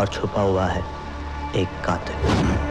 और छुपा हुआ है एक कातिल।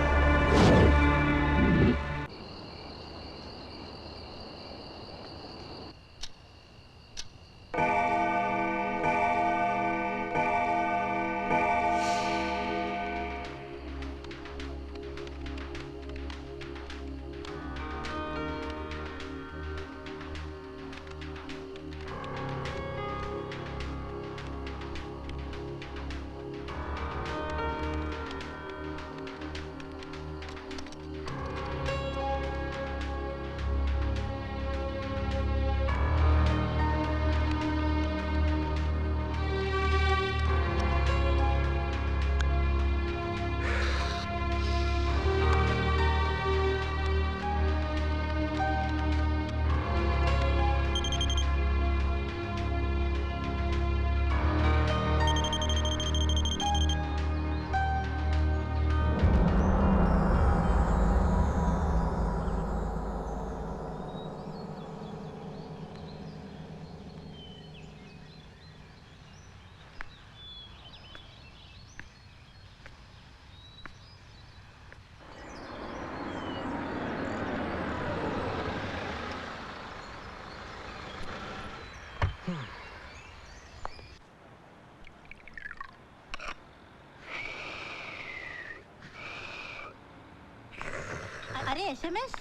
अरे एसएमएस?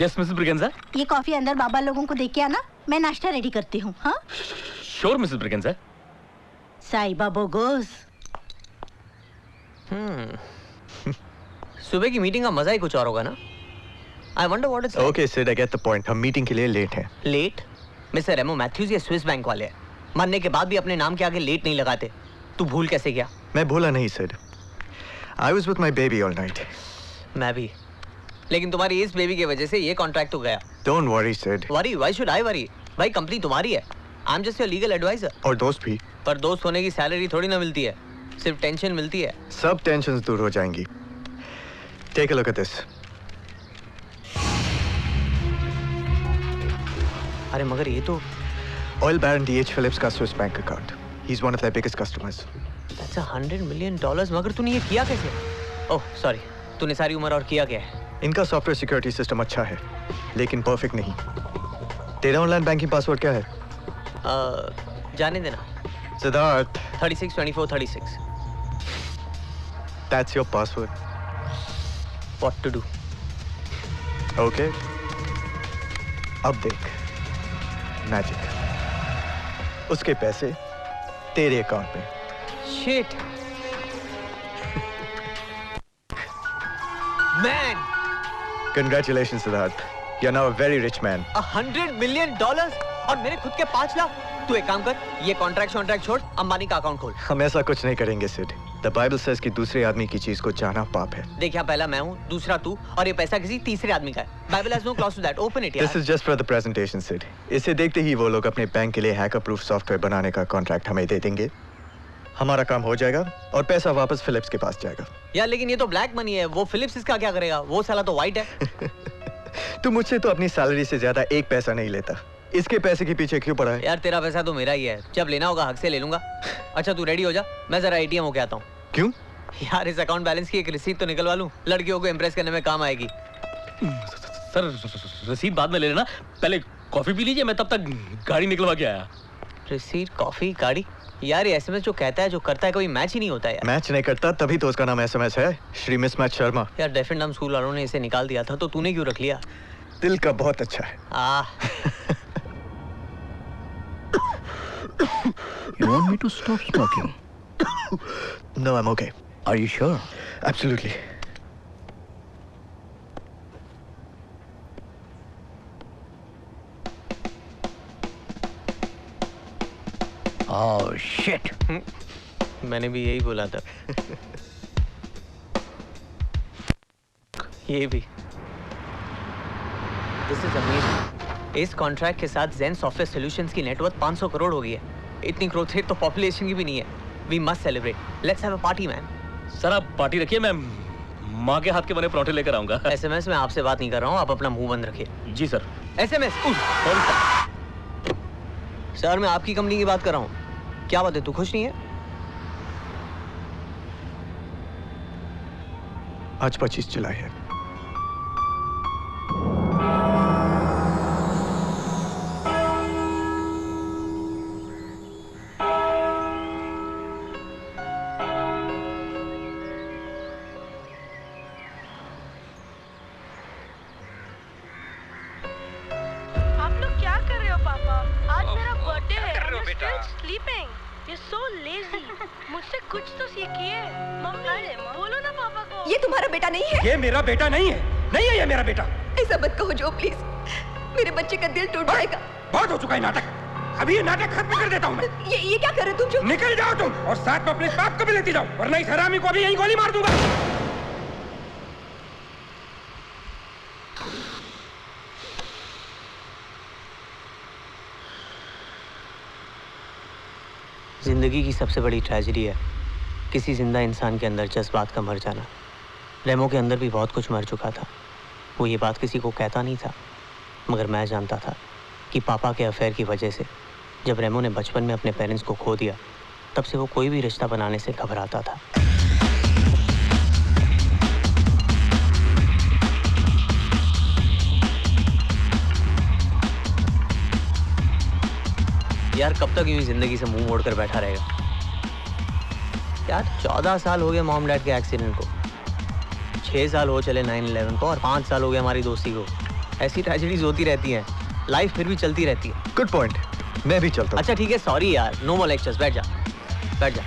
Yes Mrs Braganza. ये कॉफी अंदर बाबा लोगों को दे के आना, मैं नाश्ता रेडी करती हूँ। हाँ श्योर मिसेस ब्रिगेंजा। साई बाबो गोज। सुबह की मीटिंग का मजा ही कुछ और होगा ना। I wonder what it's like. Okay, Sid, I get the point. हम मीटिंग के लिए लेट हैं। लेट? मिस्टर रेमो मैथ्यूज ये स्विस बैंक वाले हैं। मरने के बाद भी अपने नाम के आगे लेट नहीं लगाते। तू भूल कैसे गया? मैं भूला नहीं Sid. I was with my baby all night. मैं भी। लेकिन तुम्हारी इस बेबी की वजह से ये कॉन्ट्रैक्ट तो गया। Don't worry Sid. Worry? Why should I worry? भाई कंपनी तुम्हारी है। I'm just your legal advisor. और दोस्त भी। पर दोस्त होने की सैलरी थोड़ी ना मिलती है, सिर्फ टेंशन मिलती है। सब टेंशन्स दूर हो जाएंगी। Take a look at this. अरे मगर ये तो Oil Baron D.H. Phillips का Swiss bank account. He's one of their biggest customers. That's $100 million. मगर तूने ये किया कैसे? ओह सॉरी, तूने सारी उम्र और किया क्या है? इनका सॉफ्टवेयर सिक्योरिटी सिस्टम अच्छा है, लेकिन परफेक्ट नहीं। तेरा ऑनलाइन बैंकिंग पासवर्ड क्या है? जाने देना। Siddharth. 362436. That's your password. What to do? Okay. अब देख, मैजिक। उसके पैसे तेरे अकाउंट में। Shit. Man. Congratulations, Siddharth. You're now a very rich man. $100 million और मेरे खुद के 5 लाख। तू एक काम कर, ये कॉन्ट्रैक्ट छोड़, अंबानी का अकाउंट खोल। हम ऐसा कुछ नहीं करेंगे सिड। The Bible says कि दूसरे आदमी की चीज को चाहना पाप है। देख यहाँ पहला मैं हूँ, दूसरा तू, और ये पैसा किसी तीसरे आदमी का है। Bible has no clause to that. Open it यार। This is just for the presentation, Sid. इसे देखते ही वो लोग अपने बैंक के लिए हैकर प्रूफ सॉफ्टवेयर बनाने का कॉन्ट्रैक्ट हमें दे देंगे। हमारा काम हो जाएगा और पैसा वापस फिलिप्स के पास जाएगा। यार लेकिन ये तो ब्लैक मनी है, वो फिलिप्स इसका क्या करेगा? वो साला तो व्हाइट है। तू मुझसे तो अपनी सैलरी से ज्यादा एक पैसा नहीं लेता, इसके पैसे के पीछे क्यों पड़ा है? यार तेरा पैसा तो मेरा ही है, जब लेना होगा हक से ले लूंगा। अच्छा तू रेडी हो जा, मैं जरा एटीएम होके आता हूँ। क्यों? यार इस अकाउंट बैलेंस की एक रिसीट तो निकलवा लूं, लड़कियों को इम्प्रेस करने में काम आएगी। सर रिसीट बाद में ले लेना, पहले कॉफी पी लीजिए, मैं तब तक गाड़ी निकलवा के आया। रिसीट, कॉफी, गाड़ी? यार ये एसएमएस जो कहता है जो करता है कोई मैच ही नहीं होता यार। मैच नहीं करता तभी तो उसका नाम एसएमएस है, श्री मिसमैच शर्मा। यार डेफिन नाम स्कूल वालों ने इसे निकाल दिया था, तो तूने क्यों रख लिया? दिल का बहुत अच्छा है। You want me to stop smoking? No, I'm okay. Are you sure? Absolutely. Oh shit! मैंने भी यही बोला था। ये भी। This is amazing. इस कॉन्ट्रैक्ट के साथ ज़ेन सॉफ्टवेयर सॉल्यूशंस की नेटवर्थ 500 करोड़ हो गई है। इतनी ग्रोथ रेट तो पॉपुलेशन की भी नहीं है। We must celebrate. Let's have a party, man. Sir आप पार्टी रखिए, मैं माँ के हाथ के बने पराठे लेकर आऊंगा। एसएमएस में आपसे बात नहीं कर रहा हूँ, आप अपना मुंह बंद रखिए। जी सर। एसएमएस। सर मैं आपकी कंपनी की बात कर रहा हूँ। क्या बात है, तू खुश नहीं है? आज 25 जुलाई है। आप लोग क्या कर रहे हो पापा? आज मेरा बर्थडे है। I'm still sleeping. You're so lazy. मुझसे कुछ तो सीखिए। मम्मी, बोलो ना पापा को। ये तुम्हारा बेटा नहीं है। ये मेरा बेटा नहीं है, नहीं है ये मेरा बेटा। ऐसा मत कहो जो, प्लीज। मेरे बच्चे का दिल टूट जाएगा। बहुत हो चुका है नाटक। अभी ये नाटक खत्म कर देता हूँ मैं। ये क्या कर रहे हो तुम? जो निकल जाओ तुम और साथ में अपने बाप को भी लेती जाओ, वरना इस हरामी को भी यहीं गोली मार दूंगा। जिंदगी की सबसे बड़ी ट्रेजेडी है किसी जिंदा इंसान के अंदर जज्बात का मर जाना। रेमो के अंदर भी बहुत कुछ मर चुका था। वो ये बात किसी को कहता नहीं था, मगर मैं जानता था कि पापा के अफेयर की वजह से जब रेमो ने बचपन में अपने पेरेंट्स को खो दिया, तब से वो कोई भी रिश्ता बनाने से घबराता था। यार कब तक यूं ही जिंदगी से मुंह मोड़ कर बैठा रहेगा? यार 14 साल हो गए मॉम डैड के एक्सीडेंट को, 6 साल हो चले 9/11 को, और 5 साल हो गए हमारी दोस्ती को। ऐसी ट्रेजेडीज होती रहती हैं, लाइफ फिर भी चलती रहती है। गुड पॉइंट, मैं भी चलता हूँ। अच्छा ठीक है, सॉरी यार, नो मोर लेक्चर्स, बैठ जा बैठ जा।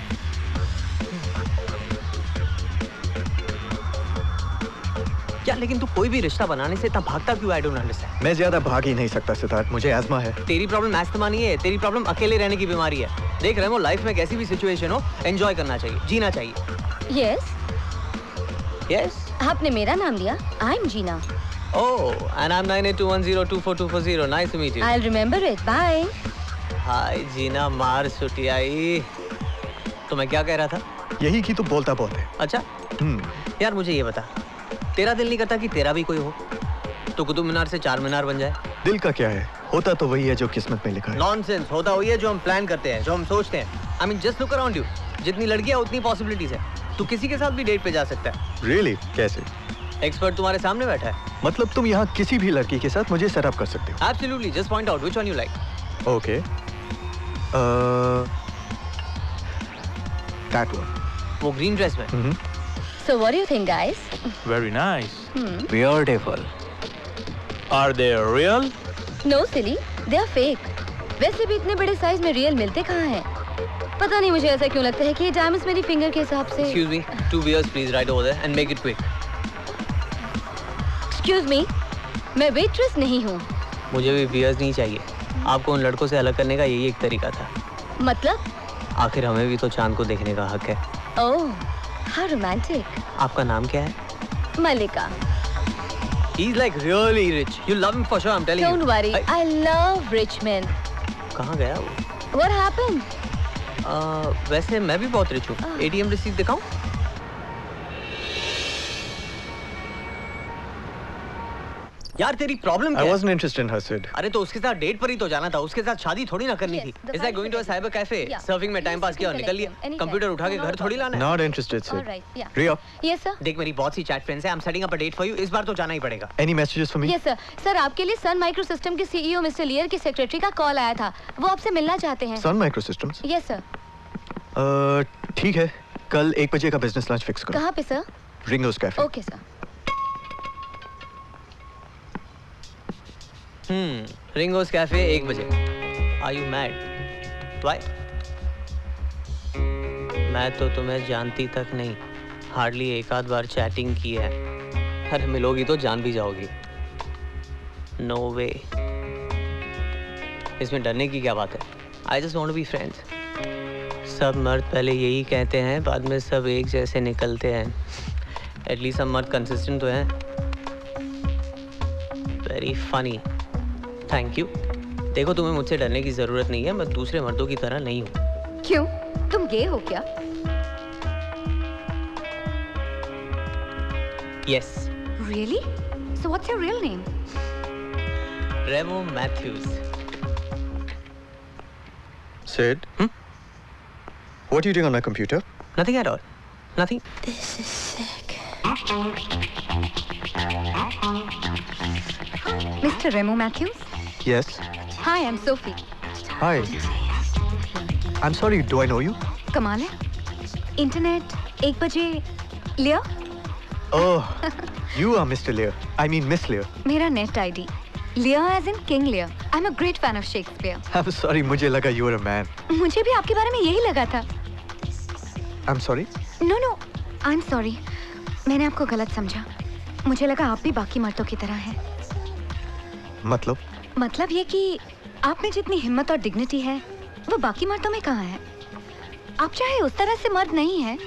क्या लेकिन तू कोई भी रिश्ता बनाने से इतना भागता क्यों? I don't understand. मैं ज्यादा भाग ही नहीं सकता सिद्धार्थ, मुझे एस्मा है। तेरी प्रॉब्लम एस्थमा नहीं है, तेरी प्रॉब्लम अकेले रहने की बीमारी है। देख रेमो, लाइफ में कैसी भी सिचुएशन हो, एंजॉय करना चाहिए, जीना चाहिए। Yes, yes. आपने मेरा नाम लिया। I am Jeena. Oh, and I'm 9821024240. Nice to meet you. I'll remember it. Bye. हाय जीना मार सुटियाई। तो मैं क्या कह रहा था? यही कि तू बोलता बहुत है। अच्छा यार मुझे ये बता, तेरा दिल नहीं करता कि तेरा भी कोई हो तो कुतुब मीनार से 4 मीनार बन जाए? दिल का क्या है, होता तो वही है जो किस्मत में लिखा है। नॉनसेंस, होता वही है जो हम प्लान करते हैं, जो हम सोचते हैं। I mean just look around you, जितनी लड़कियां उतनी पॉसिबिलिटीज है। तू किसी के साथ भी डेट पे जा सकता है। Really? कैसे? एक्सपर्ट तुम्हारे सामने बैठा है। मतलब तुम यहाँ किसी भी लड़की के साथ मुझे सेटअप कर सकते हो? Absolutely, just point out which one you like. Okay. That one. वो ग्रीन ड्रेस में। So what do you think, guys? Very nice. Beautiful. Are they real? No, silly. They are fake. वैसे भी इतने बड़े size में real मिलते कहाँ हैं? पता नहीं, मुझे ऐसा क्यों लगता है कि ये डायमंड्स मेरी फिंगर के हिसाब से। Excuse me, 2 beers please right over there and make it quick. Excuse me, मैं वेट्रेस नहीं हूँ। मुझे भी बियर्स नहीं चाहिए। आपको उन लड़कों से अलग करने का यही एक तरीका था। मतलब? आखिर हमें भी तो चांद को देखने का हक है। ओह, how romantic. आपका नाम क्या है? मलिका। He's like really rich. You love him for sure, I'm telling you. Don't worry, I love rich men. कहाँ गया वो? What happened? वैसे मैं भी बहुत रिच हूँ। ATM रिसीट दिखाऊं? यार तेरी प्रॉब्लम क्या I है? wasn't interested in her, Sid. अरे तो उसके साथ डेट पर ही तो जाना था, उसके साथ शादी थोड़ी ना करनी Yes, थी। the Is like going to a cyber cafe, surfing में टाइम पास किया और निकल लिया। कंप्यूटर उठा के घर थोड़ी लाना है। Not interested, Sid. All right, yeah. Ria, Yes, sir. देख मेरी बहुत सी चैट फ्रेंड्स हैं, I'm setting up a date for you। इस बार तो जाना ही पड़ेगा। any messages for me? Yes, sir. Sir आपके लिए सन माइक्रो सिस्टम के सीईओ मिस्टर लियर की सेक्रेटरी का कॉल आया था। वो आपसे मिलना चाहते हैं। Sun Microsystems? Yes, sir. ठीक है, कल 1 बजे का बिजनेस लंच फिक्स करो। कहाँ पे sir? Ringo's cafe. Okay, sir. Ringo's cafe 1 बजे। Are you mad? Why? मैं तो तुम्हें जानती तक नहीं, हार्डली 1 आध बार चैटिंग की है। अरे मिलोगी तो जान भी जाओगी। No way. इसमें डरने की क्या बात है? I just want to be friends. सब मर्द पहले यही कहते हैं, बाद में सब एक जैसे निकलते हैं। एटलीस्ट सब मर्द कंसिस्टेंट तो हैं। Very funny. Thank you. देखो तुम्हें मुझसे डरने की जरूरत नहीं है, मैं दूसरे मर्दों की तरह नहीं हूँ। क्यों? तुम गे हो क्या? Yes. Really? So what's your real name? Remo Mathews. Sid? What are you doing on my computer? Nothing at all. Nothing. This is sick. Mr. Remo Matthews? Yes. Hi, I'm Sophie. Hi. I'm sorry, do I know you? कमाल है internet 1 बजे लिया Oh, you are Mr. Lear. I mean Miss Lear. मेरा net ID लिया as in king लिया I am a great fan of Shakespeare I'm sorry, मुझे लगा you were a man. मुझे भी आपके बारे में यही लगा था I'm sorry. No no I am sorry मैंने आपको गलत समझा मुझे लगा आप भी बाकी मर्दों की तरह हैं मतलब ये कि आप में जितनी हिम्मत और डिग्निटी है वो बाकी मर्दों में कहाँ है आप चाहे उस तरह से मर्द नहीं हैं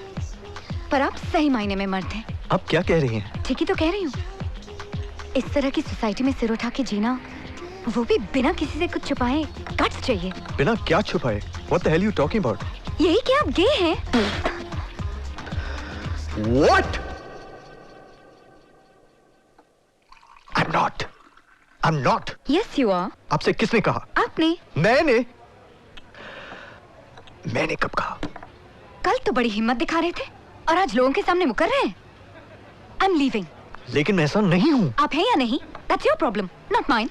पर आप सही मायने में मर्द हैं आप क्या कह रही हैं? ठीक ही तो कह रही हूँ इस तरह की सोसाइटी में सिर उठा के जीना वो भी बिना किसी से कुछ छुपाए गट्स चाहिए बिना क्या छुपाए? What the hell you talking about? यही कि आप गे हैं What? I'm not. Yes, you are. आपसे किसने कहा? आपने मैंने कब कहा? कल तो बड़ी हिम्मत दिखा रहे थे और आज लोगों के सामने मुकर रहे हैं I'm leaving. लेकिन मैं ऐसा नहीं हूँ। आप हैं या नहीं? That's your problem, not mine.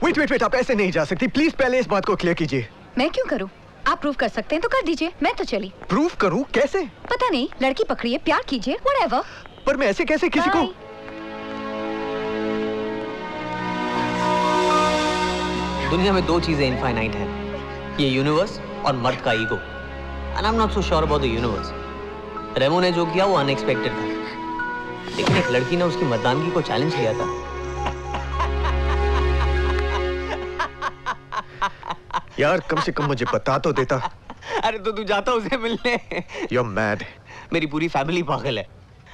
Wait, आप ऐसे नहीं जा सकती। प्लीज पहले इस बात को क्लियर कीजिए। मैं क्यों करूँ? आप प्रूव कर सकते हैं तो कर दीजिए, मैं तो चली। प्रूव करूँ? कैसे? पता नहीं, लड़की पकड़िए, प्यार कीजिए, whatever. पर मैं ऐसे कैसे किसी को? दुनिया में 2 चीजें इनफाइनाइट हैं, ये यूनिवर्स और मर्द का ego. And I am not so sure about the universe. Remo ने जो किया वो अनएक्सपेक्टेड था, लेकिन एक लड़की ने उसकी मर्दानगी को चैलेंज किया था। यार कम से कम मुझे बता तो देता। अरे तो तू जाता उसे मिलने। You're mad. मेरी पूरी फैमिली पागल है।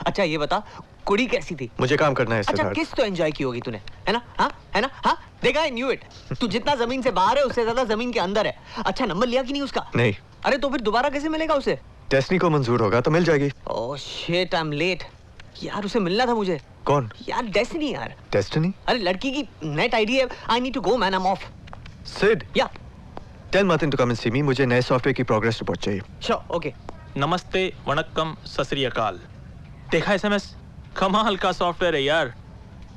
अच्छा ये बता, कुड़ी कैसी थी? मुझे काम करना है। अच्छा किस तो एंजॉय की होगी तूने, है ना? हाँ है ना? हाँ देखा, I knew it. तू जितना जमीन से बाहर है उससे ज्यादा जमीन के अंदर है। अच्छा नंबर लिया कि नहीं उसका? नहीं। अरे तो फिर दोबारा कैसे मिलेगा उसे? डेस्टिनी को मंजूर होगा तो मिल जाएगी। Oh shit, I am late. यार उसे मिलना था मुझे। कौन? यार डेस्टिनी यार। डेस्टिनी? अरे लड़की की नेट आईडी है। I need to go man, I am off. Sid? Yeah tell Martin to come and see me. मुझे नए सॉफ्टवेयर की प्रोग्रेस रिपोर्ट चाहिए। Sure, okay. नमस्ते, वणक्कम, सत श्री अकाल। देखा एसएमएस? कमाल का सॉफ्टवेयर है यार,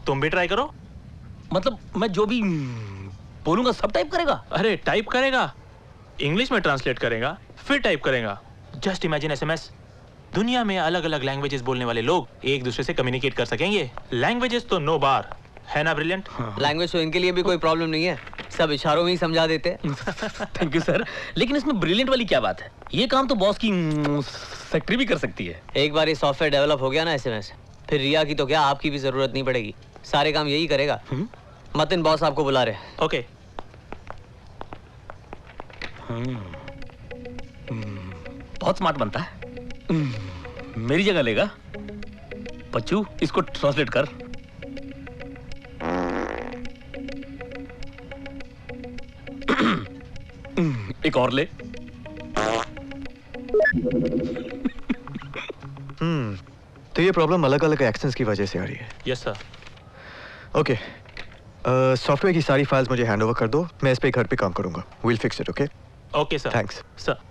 तुम भी ट्राई करो। मतलब मैं जो भी बोलूंगा सब टाइप करेगा? अरे टाइप करेगा, इंग्लिश में ट्रांसलेट करेगा, फिर टाइप करेगा। जस्ट इमेजिन एसएमएस, दुनिया में अलग अलग लैंग्वेजेस बोलने वाले लोग एक दूसरे से कम्युनिकेट कर सकेंगे। लैंग्वेजेस तो नो बार, है ना ब्रिलियंट? लैंग्वेज तो इनके लिए भी कोई प्रॉब्लम नहीं है, सब इशारों में ही समझा देते। थैंक यू सर, लेकिन इसमें ब्रिलियंट वाली क्या बात है? ये काम तो बॉस की सेक्रेटरी भी कर सकती है। एक बार ये सॉफ्टवेयर डेवलप हो गया ना एसएमएस, फिर रिया की तो क्या आपकी भी जरूरत नहीं पड़ेगी, सारे काम यही करेगा। मतिन बॉस आपको बुला रहे। ओके। बहुत स्मार्ट बनता है, मेरी जगह लेगा। बच्चू इसको ट्रांसलेट कर। एक और ले। तो ये प्रॉब्लम अलग अलग एक्शंस की वजह से आ रही है। Yes sir. ओके, सॉफ्टवेयर की सारी फाइल्स मुझे हैंड ओवर कर दो, मैं इस पे घर पे काम करूंगा। Will fix it. Okay okay sir. Thanks sir.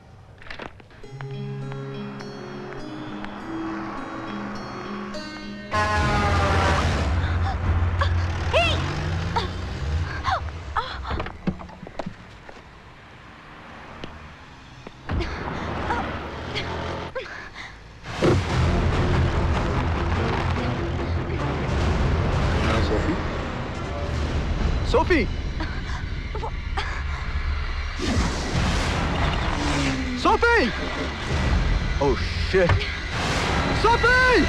Sophie, Sophie! Oh shit! Sophie!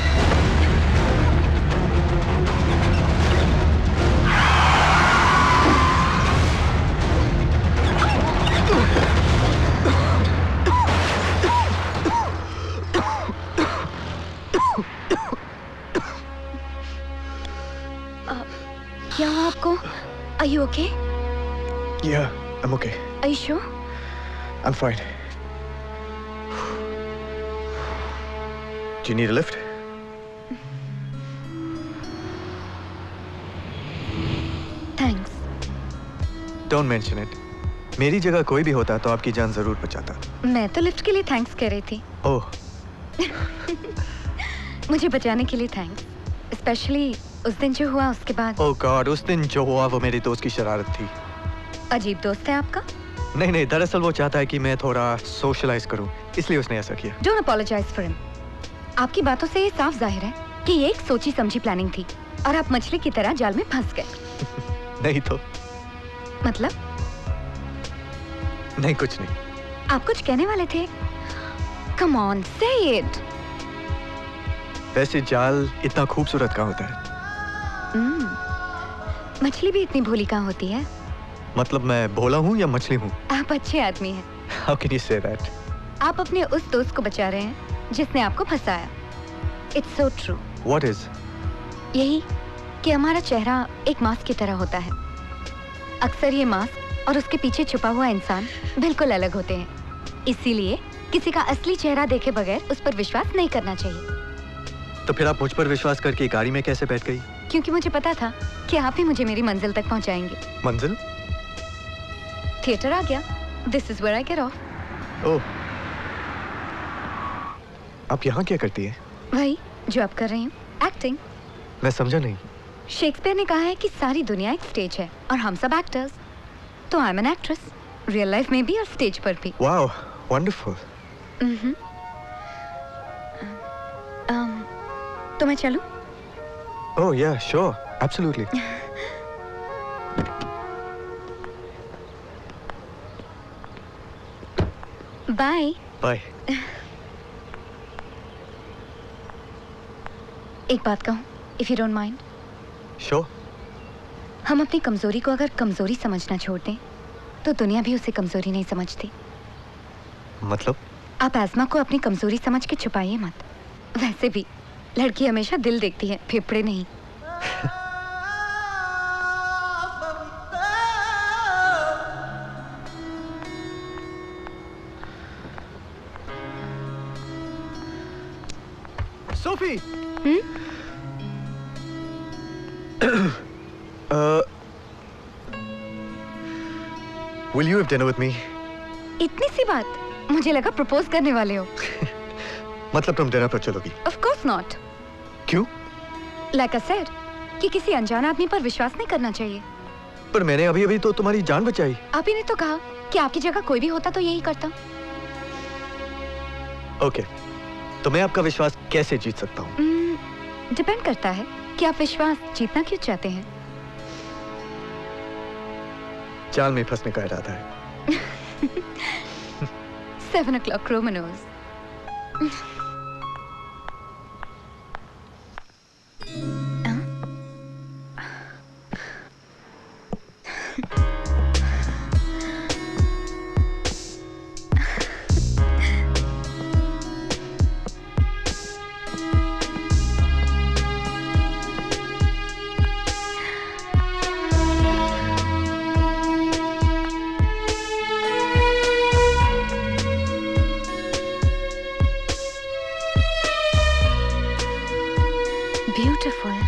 क्या हुआ आपको? Are you okay? Yeah, I'm okay. Are you sure? I'm fine. Do you need a lift? Thanks. Don't mention it. मेरी जगह कोई भी होता तो आपकी जान जरूर बचाता। मैं तो लिफ्ट के लिए थैंक्स कह रही थी। ओह। मुझे बचाने के लिए थैंक्स, स्पेशली उस दिन जो हुआ उसके बाद। ओह गॉड, उस दिन जो हुआ वो मेरे दोस्त की शरारत थी। अजीब दोस्त है आपका। नहीं, दरअसल वो चाहता है कि मैं थोड़ा सोशलाइज करूं, इसलिए उसने ऐसा किया। Don't apologise for him. आपकी बातों से ये साफ जाहिर है कि ये एक सोची समझी प्लानिंग थी और आप मछली की तरह जाल में फंस गए। नहीं तो मतलब? नहीं, कुछ नहीं। आप कुछ कहने वाले थे? कम ऑन, से इट। वैसे जाल इतना खूबसूरत कहाँ होता है? मछली भी इतनी भोली कहाँ होती है? मतलब मैं भोला हूँ या मछली हूँ? आप अच्छे आदमी हैं। How can you say that? आप अपने उस दोस्त को बचा रहे हैं जिसने आपको फंसाया। It's so true। What is? यही कि हमारा चेहरा एक मास्क की तरह होता है। अक्सर ये मास्क और उसके पीछे छुपा हुआ इंसान बिल्कुल अलग होते हैं। इसीलिए किसी का असली चेहरा देखे बगैर उस पर विश्वास नहीं करना चाहिए। तो फिर आप मुझ पर विश्वास करके गाड़ी में कैसे बैठ गई? क्योंकि मुझे पता था कि आप ही मुझे मेरी मंजिल तक पहुंचाएंगे। मंजिल? थिएटर आ गया। This is where I get off। ओह, आप यहाँ क्या करती हैं? वही जो आप कर रही हूँ, एक्टिंग। मैं समझा नहीं। शेक्सपियर ने कहा है कि सारी दुनिया एक स्टेज है और हम सब एक्टर्स। तो I am an actress, real life में भी और स्टेज पर भी। Wow, wonderful. तो मैं चलूं? ओह या, श्योर, एब्सोल्युटली। बाय। बाय। एक बात कहूं, if you don't mind. Sure. हम अपनी कमजोरी को अगर कमजोरी समझना छोड़ दें तो दुनिया भी उसे कमजोरी नहीं समझती। मतलब? आप एस्मा को अपनी कमजोरी समझ के छुपाइए मत। वैसे भी लड़की हमेशा दिल देखती है, फेफड़े नहीं। Sophie. Will you have dinner with me? इतनी सी बात, मुझे लगा प्रपोज करने वाले हो। मतलब तुम डिनर पर चलोगी? Of course not। क्यों? Like I said, कि किसी अनजान आदमी पर विश्वास नहीं करना चाहिए। पर मैंने अभी तो तुम्हारी जान बचाई। आप ही ने तो कहा कि आपकी जगह कोई भी होता तो यही करता। ओके, तो मैं आपका विश्वास कैसे जीत सकता हूँ? डिपेंड करता है कि आप विश्वास जीतना क्यों चाहते हैं। जाल में फंसने का इरादा है। 7 o'clock Romanos।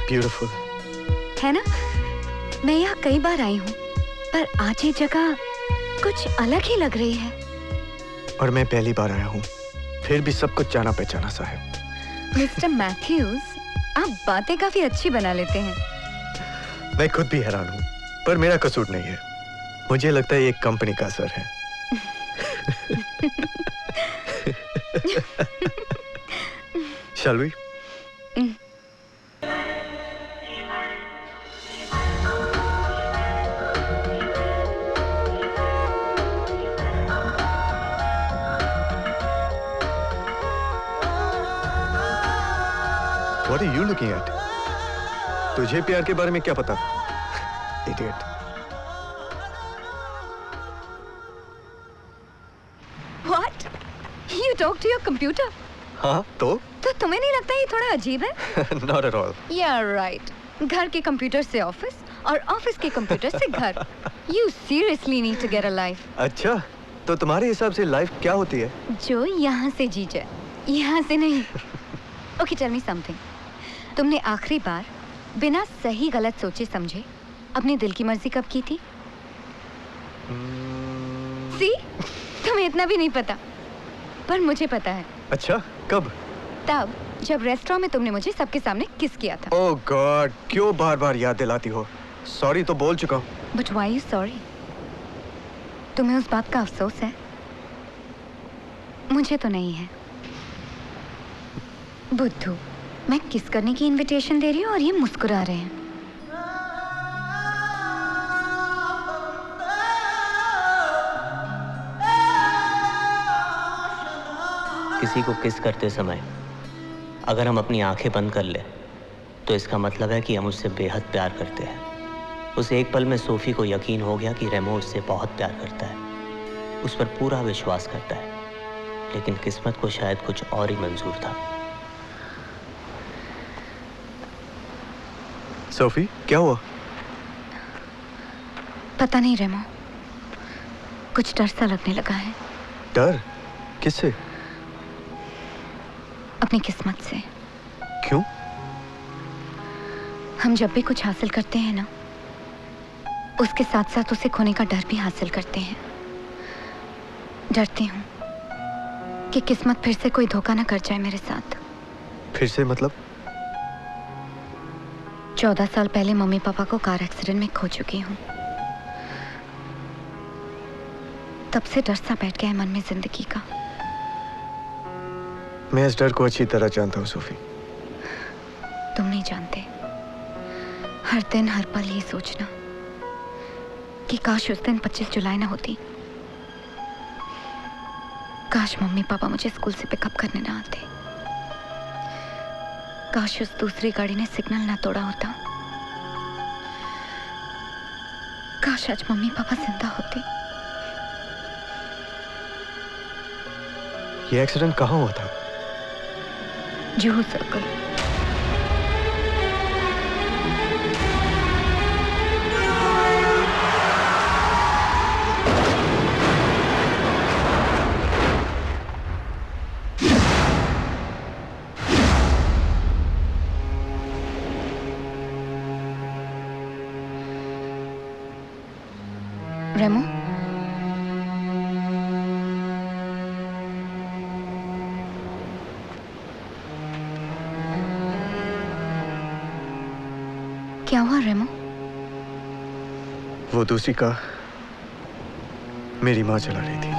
ब्यूटीफुल है ना? मैं यहाँ कई बार आई हूँ, पर आज ये जगह कुछ अलग ही लग रही है। और मैं पहली बार आया हूँ, फिर भी सब कुछ जाना पहचाना सा है। मिस्टर मैथ्यूज, आप बातें काफी अच्छी बना लेते हैं। मैं खुद भी हैरान हूँ, पर मेरा कसूर नहीं है। मुझे लगता है ये कंपनी का असर है। Shall we? What are you looking at? तुझे प्यार के बारे में क्या पता? Idiot. What? You talk to your computer? हाँ, तो तुम्हें नहीं लगता ये थोड़ा अजीब है? Not at all. Yeah, right. घर के कंप्यूटर से ऑफिस और ऑफिस के कंप्यूटर से घर। You seriously need to get a life. अच्छा, तो तुम्हारे हिसाब से लाइफ क्या होती है? जो यहाँ से जी जाए, यहाँ से नहीं। Okay, tell me something. तुमने आखिरी बार बिना सही गलत सोचे समझे अपने दिल की मर्जी कब की थी? See? तुम्हें इतना भी नहीं पता, पर मुझे पता है। अच्छा, कब? तब जब रेस्टोरेंट में तुमने मुझे सबके सामने किस किया था। ओह गॉड, क्यों बार बार याद दिलाती हो? सॉरी तो बोल चुका हूँ। But why you sorry? तुम्हें उस बात का अफसोस है? मुझे तो नहीं है। बुद्धू, मैं किस करने की इनविटेशन दे रही हूँ और ये मुस्कुरा रहे हैं। किसी को किस करते समय अगर हम अपनी आंखें बंद कर ले तो इसका मतलब है कि हम उससे बेहद प्यार करते हैं। उस एक पल में सोफी को यकीन हो गया कि रेमो उससे बहुत प्यार करता है, उस पर पूरा विश्वास करता है, लेकिन किस्मत को शायद कुछ और ही मंजूर था। सोफी, क्या हुआ? पता नहीं रेमो, कुछ डर सा लगने लगा है। डर? किससे? अपनी किस्मत से। क्यों? हम जब भी कुछ हासिल करते हैं ना, उसके साथ साथ उसे खोने का डर भी हासिल करते हैं। डरती हूँ कि किस्मत फिर से कोई धोखा ना कर जाए मेरे साथ। फिर से मतलब? 14 साल पहले मम्मी पापा को कार एक्सीडेंट में खो चुकी हूँ। तब से डर सा बैठ गया है मन में जिंदगी का। मैं इस डर को अच्छी तरह जानता हूँ सोफी। तुम नहीं जानते। हर दिन हर पल ये सोचना कि काश उस दिन 25 जुलाई ना होती। काश मम्मी पापा मुझे स्कूल से पिकअप करने ना आते। काश उस दूसरी गाड़ी ने सिग्नल ना तोड़ा होता। काश आज मम्मी पापा जिंदा होते। ये एक्सीडेंट कहाँ हुआ था? जुहू सर्कल। रेमो, क्या हुआ रेमो? वो दूसरी कार मेरी माँ चला रही थी।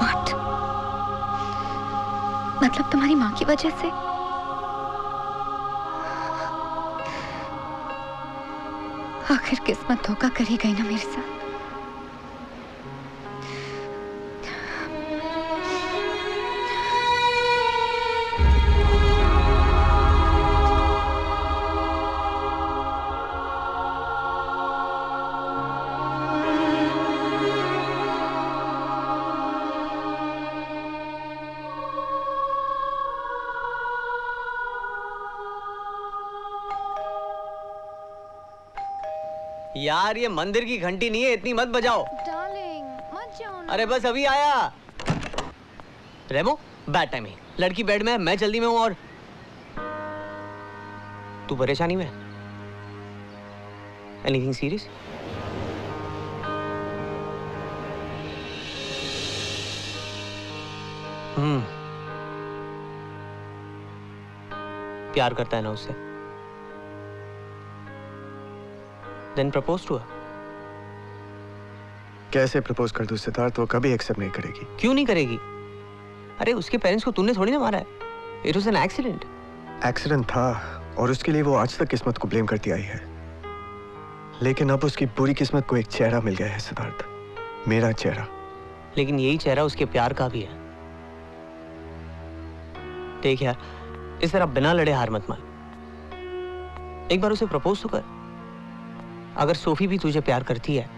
What? मतलब तुम्हारी माँ की वजह से? आखिर किस्मत धोखा कर ही गई ना मेरे साथ। यार ये मंदिर की घंटी नहीं है, इतनी मत बजाओ। डार्लिंग, मत जाओ ना। अरे बस अभी आया। रेमो, बैड टाइम है। लड़की बेड में है, मैं जल्दी में हूँ। और तू परेशानी में? Anything serious? प्यार करता है ना उससे? Then propose to her. कैसे प्रपोज कर दूं सिद्धार्थ? वो कभी एक्सेप्ट नहीं करेगी। क्यों नहीं करेगी? अरे उसके पेरेंट्स को तूने थोड़ी ना मारा है। It was an accident. Accident था और उसके लिए वो आज तक किस्मत को ब्लेम करती आई है। लेकिन अब उसकी बुरी किस्मत को एक चेहरा मिल गया है सिद्धार्थ, मेरा चेहरा। लेकिन यही चेहरा उसके प्यार का भी है। देख यार, इस तरह बिना लड़े हार मत मान। एक बार उसे प्रपोज तो कर। अगर सोफी भी तुझे प्यार करती है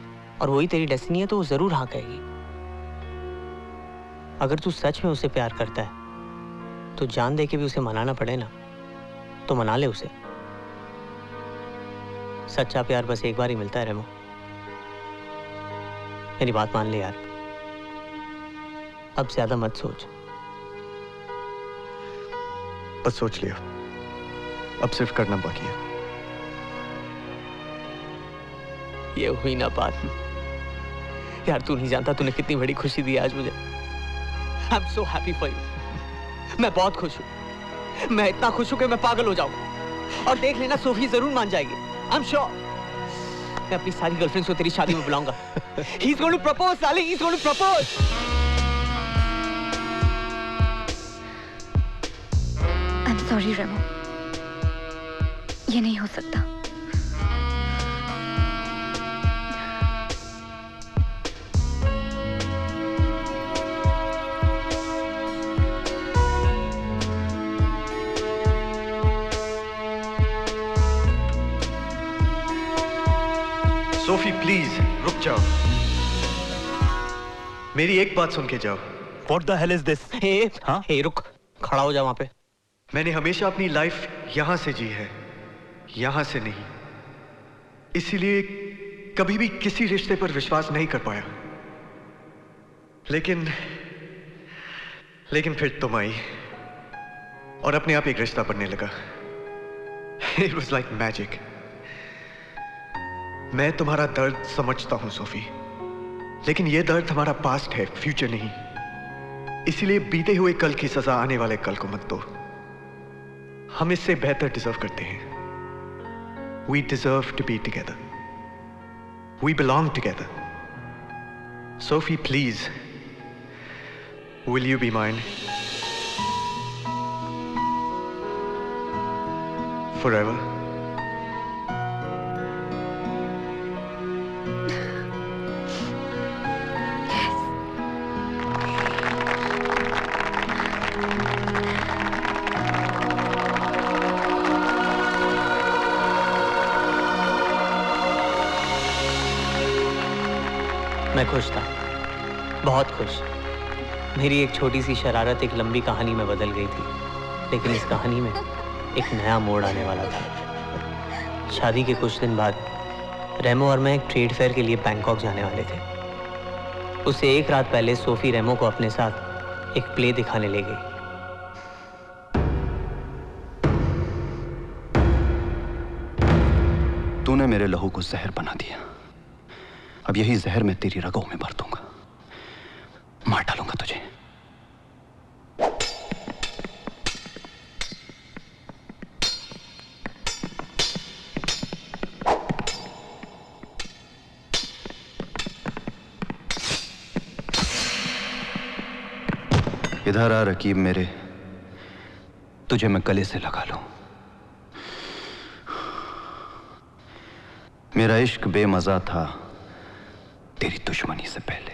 और वही तेरी डेस्टिनी है तो वो जरूर हाँ कहेगी। अगर तू सच में उसे प्यार करता है तो जान दे के भी उसे मनाना पड़े ना, तो मना ले उसे। सच्चा प्यार बस एक बार ही मिलता है रेमो। मेरी बात मान ले यार, अब ज्यादा मत सोच। बस सोच लिया, अब सिर्फ करना बाकी है। ये हुई ना बात। यार तू नहीं जानता तूने कितनी बड़ी खुशी दी आज मुझे। I'm so happy for you. मैं बहुत खुश हूँ. मैं इतना खुश हूँ कि मैं पागल हो जाऊंगा. और देख लेना, सोफी जरूर मान जाएगी. I'm sure. मैं अपनी सारी गर्लफ्रेंड्स को तेरी शादी में बुलाऊंगा. He's going to propose, darling. He's going to propose. I'm sorry, रेमो. ये नहीं हो सकता. सोफी प्लीज रुक जाओ. मेरी एक बात सुन के जाओ. What the hell is this? हे रुक, खड़ा हो जा वहां पे. मैंने हमेशा अपनी लाइफ यहां से जी है, यहां से नहीं. इसीलिए कभी भी किसी रिश्ते पर विश्वास नहीं कर पाया. लेकिन फिर तुम आई और अपने आप एक रिश्ता बनने लगा. It was like magic. मैं तुम्हारा दर्द समझता हूं सोफी, लेकिन यह दर्द हमारा पास्ट है, फ्यूचर नहीं. इसीलिए बीते हुए कल की सजा आने वाले कल को मत दो. हम इससे बेहतर डिजर्व करते हैं. We deserve to be together. We belong together. Sophie, please, will you be mine forever? मैं खुश था, बहुत खुश. मेरी एक छोटी सी शरारत एक लंबी कहानी में बदल गई थी, लेकिन इस कहानी में एक नया मोड़ आने वाला था. शादी के कुछ दिन बाद रेमो और मैं एक ट्रेड फेयर के लिए बैंकॉक जाने वाले थे. उससे एक रात पहले सोफी रेमो को अपने साथ एक प्ले दिखाने ले गई. तूने मेरे लहू को जहर बना दिया. अब यही जहर मैं तेरी रगों में भर दूंगा. मार डालूंगा तुझे. इधर आ रकीब मेरे, तुझे मैं गले से लगा लूं. मेरा इश्क बेमजा था तेरी दुश्मनी से पहले.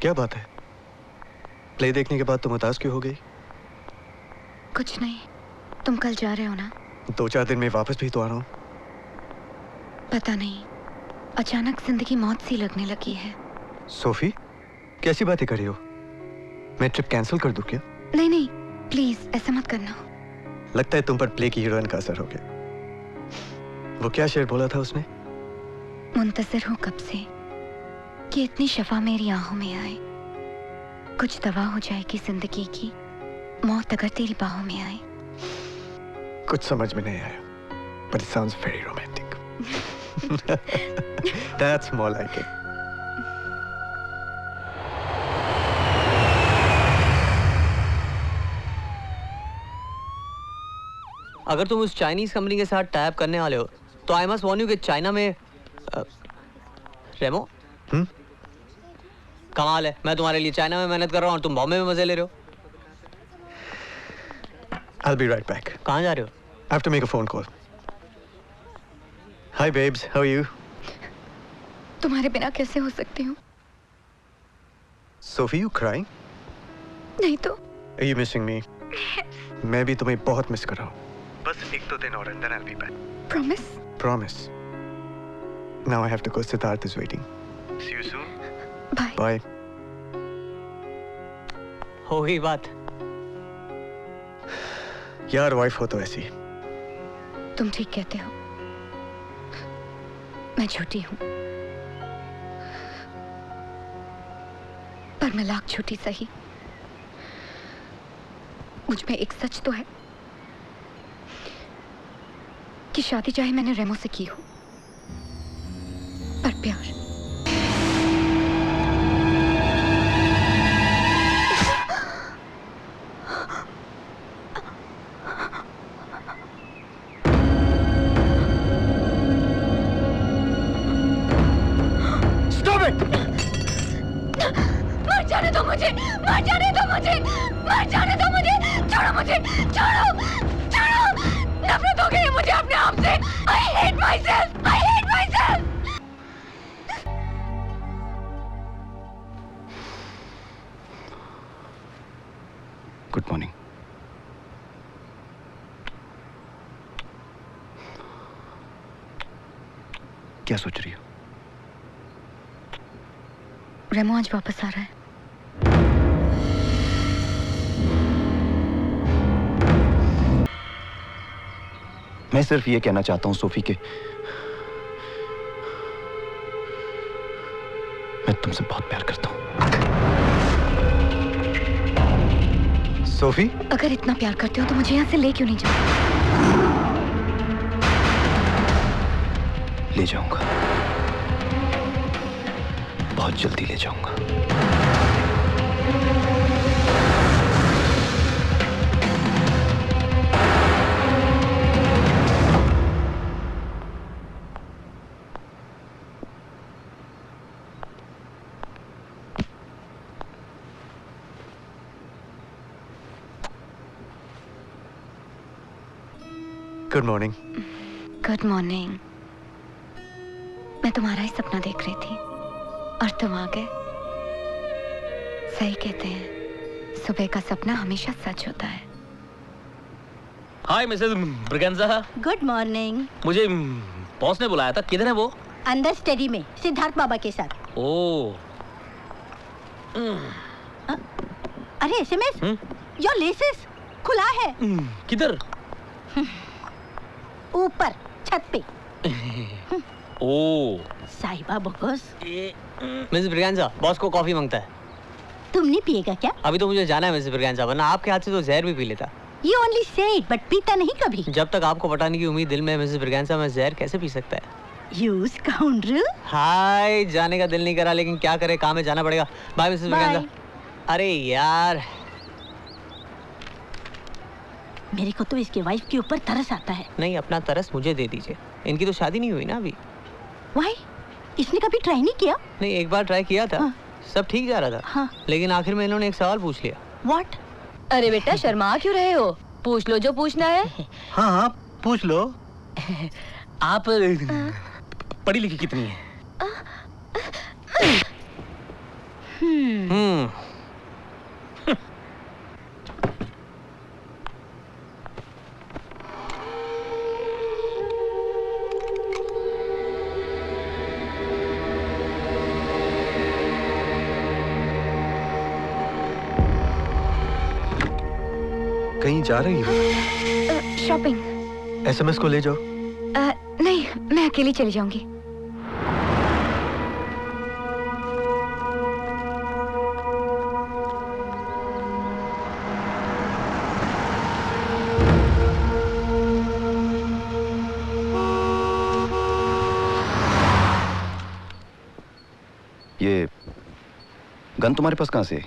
क्या बात है? प्ले देखने के बाद तुम उदास क्यों हो गई? कुछ नहीं. तुम कल जा रहे हो ना? 2-4 दिन में वापस भी तो आ रहा हूं. पता नहीं, अचानक जिंदगी मौत सी लगने लगी है. सोफी, कैसी बातें कर रही हो? मैं ट्रिप कैंसिल कर दूं क्या? नहीं नहीं, प्लीज ऐसा मत करना. लगता है तुम पर प्ले की हीरोइन का असर हो गया. वो क्या शेर बोला था उसने? मुंतज़िर हूँ कब से कि इतनी शफा मेरी आंखों में आए. कुछ दवा हो जाएगी जिंदगी की, मौत अगर तेरी बाहों में आए. कुछ समझ में नहीं आया, but it sounds very romantic. That's more like it. अगर तुम उस चाइनीज कंपनी के साथ टाइप करने वाले हो तो आई मस्ट वार्न यू कि चाइना में रेमो कमाल है. मैं तुम्हारे लिए चाइना में मेहनत कर रहा हूँ और तुम बॉम्बे में मजे ले रहे हो. I'll be right back. कहाँ जा रहे हो? I have to make a phone call. Hi babes, how are you? तुम्हारे बिना कैसे हो सकती हूँ? Sophie, you crying? नहीं तो. Are you missing me? मैं भी तुम्हें बहुत मिस कर रहा हूँ. बस 1-2 दिन और and then I'll be back. Promise? Promise. Now I have to go. Siddharth is waiting. See you soon. Bye. Bye. हो गई बात. यार वाइफ हो तो ऐसी. तुम ठीक कहते हो. मैं झूठी हूँ, पर मैं लाख झूठी सही. मुझ में एक सच तो है. कि शादी चाहे मैंने रेमो से की हो, पर प्यार जाने दो मुझे, मर जाने दो मुझे, मर जाने दो मुझे, छोड़ो मुझे, छोड़ो, छोड़ो, नफरत हो गई है मुझे अपने आप से। I hate myself, I hate myself। Good morning. क्या सोच रही हो? रेमो आज वापस आ रहा है। मैं सिर्फ ये कहना चाहता हूं सोफी के मैं तुमसे बहुत प्यार करता हूं। सोफी, अगर इतना प्यार करते हो तो मुझे यहाँ से ले क्यों नहीं जाओ? ले जाऊंगा, बहुत जल्दी ले जाऊंगा। Good morning. Good morning. मैं तुम्हारा ही सपना देख रही थी और तुम आ गए। सही कहते हैं, सुबह का सपना हमेशा सच होता है। Hi Mrs Braganza. Good morning. मुझे बॉस ने बुलाया था, किधर है वो? अंदर स्टडी में सिद्धार्थ बाबा के साथ। ओह। अरे एसएमएस, योर लेसेस खुला है। किधर? ऊपर छत पे। ओह। साहिबा बकवास। मिसेस ब्रिगेंजा, बॉस को कॉफी मांगता है। तुम नहीं पिएगा क्या? अभी तो मुझे जाना है मिसेस ब्रिगेंजा, वरना आपके हाथ से तो जहर भी पी लेता। You only say it, but पीता नहीं कभी। जब तक आपको पटाने की उम्मीद दिल में है मिसेस ब्रिगेंजा, मैं जहर कैसे पी सकता है? You scoundrel। हाय, जाने का दिल नहीं करा, लेकिन क्या करे, काम में जाना पड़ेगा। By Mrs Braganza. अरे यार, मेरे को तो इसके वाइफ के ऊपर तरस आता है। नहीं, अपना तरस मुझे दे दीजिए। इनकी तो शादी नहीं हुई ना अभी। Why? इसने कभी ट्राई नहीं किया? नहीं, एक बार ट्राई किया था। सब ठीक जा रहा था। हाँ। लेकिन आखिर में इन्होंने एक सवाल पूछ लिया। What? अरे बेटा, शर्मा क्यों रहे हो? पूछ लो जो पूछना है। हाँ हाँ, पूछ लो। आप पढ़ी लिखी कितनी है? कहीं जा रही हो? शॉपिंग। एसएमएस को ले जाओ। नहीं, मैं अकेली चली जाऊंगी। ये गन तुम्हारे पास कहां से आई?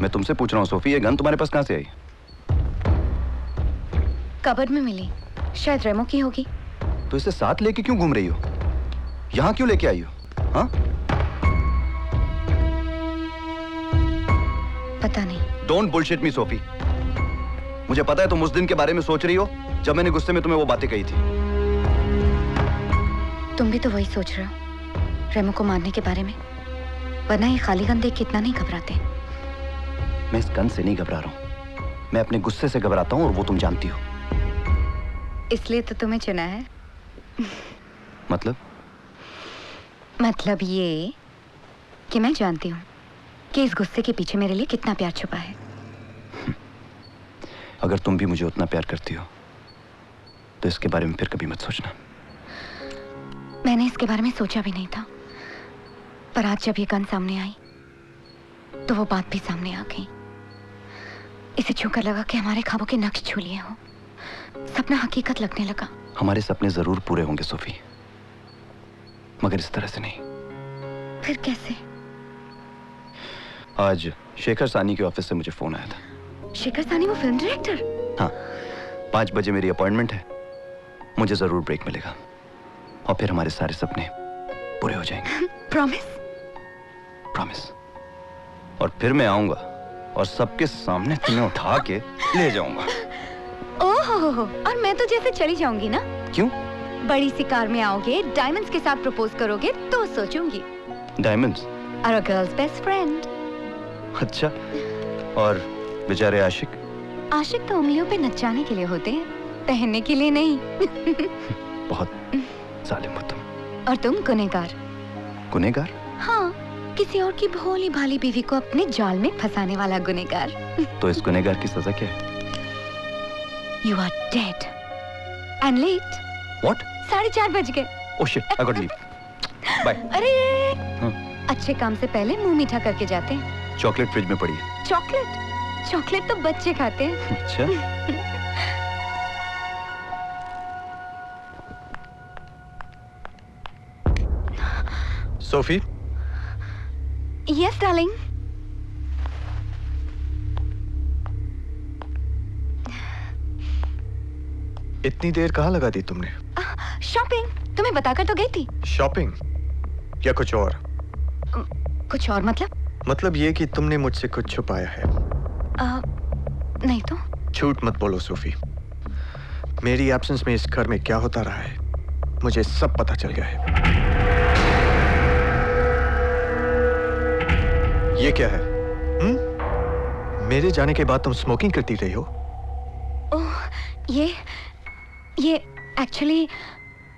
मैं तुमसे पूछ रहा हूँ सोफी, ये गन तुम्हारे पास कहां से आई? कबर्ड में मिली, शायद रेमो की होगी। तो इसे साथ लेके क्यों घूम रही हो? यहाँ क्यों लेके आई हो? हाँ? पता नहीं। Don't bullshit me Sophie. मुझे पता है तुम उस दिन के बारे में सोच रही हो जब मैंने गुस्से में तुम्हें वो बातें कही थी। तुम भी तो वही सोच रहे हो, रेमो को मारने के बारे में। वरना ये खाली गन देख कितना नहीं घबराते। मैं इस गन से नहीं घबरा रहा हूँ, मैं अपने गुस्से से घबराता हूँ और वो तुम जानती हो। इसलिए तो तुम्हें चुना है। मतलब ये कि मैं जानती हूँ कि इस गुस्से के पीछे मेरे लिए कितना प्यार छुपा है। अगर तुम भी मुझे उतना प्यार करती हो तो इसके बारे में फिर कभी मत सोचना। मैंने इसके बारे में सोचा भी नहीं था, पर आज जब ये गन सामने आई तो वो बात भी सामने आ गई। इसे छूकर लगा कि हमारे ख्वाबों के नक्श छू लिए हो। सपना हकीकत लगने लगा। हमारे सपने जरूर पूरे होंगे सोफी, मगर इस तरह से नहीं। फिर कैसे? आज शेखर सानी के ऑफिस से मुझे फोन आया था। शेखर सानी वो फिल्म डायरेक्टर? हाँ, 5 बजे मेरी अपॉइंटमेंट है। मुझे जरूर ब्रेक मिलेगा और फिर हमारे सारे सपने पूरे हो जाएंगे। प्रॉमिस? प्रॉमिस। और फिर मैं आऊंगा और सबके सामने तुम्हें उठा के ले जाऊंगा। ओह, और मैं तो जैसे चली जाऊंगी ना। क्यों? बड़ी सी कार में आओगे, डायमंड्स के साथ प्रपोज करोगे तो सोचूंगी। Diamonds? Are a girl's best friend. अच्छा, और बेचारे आशिक? आशिक तो उंगलियों पे नचाने के लिए होते हैं, पहनने के लिए नहीं। बहुत जालिम हो तुम। और तुम गुनहगार। गुनहगार? हाँ, किसी और की भोली भाली बीवी को अपने जाल में फंसाने वाला गुनहगार। तो इस गुनहगार की सजा क्या है? You are dead and late. What? 4:30 बज गए। Oh shit, I got leave. Bye. अरे, हाँ। अच्छे काम से पहले मुंह मीठा करके जाते हैं। चॉकलेट फ्रिज में पड़ी है। चॉकलेट? चॉकलेट तो बच्चे खाते हैं। अच्छा। सोफी? Yes, darling. इतनी देर कहाँ लगा दी तुमने? शॉपिंग। तुम्हें बताकर तो गई थी। शॉपिंग या कुछ और? कुछ और मतलब? मतलब ये कि तुमने मुझसे कुछ छुपाया है। नहीं तो। झूठ मत बोलो सोफी। मेरी एब्सेंस में इस घर में क्या होता रहा है मुझे सब पता चल गया है। ये क्या है? मेरे जाने के बाद तुम स्मोकिंग करती रही हो? ओह, ये एक्चुअली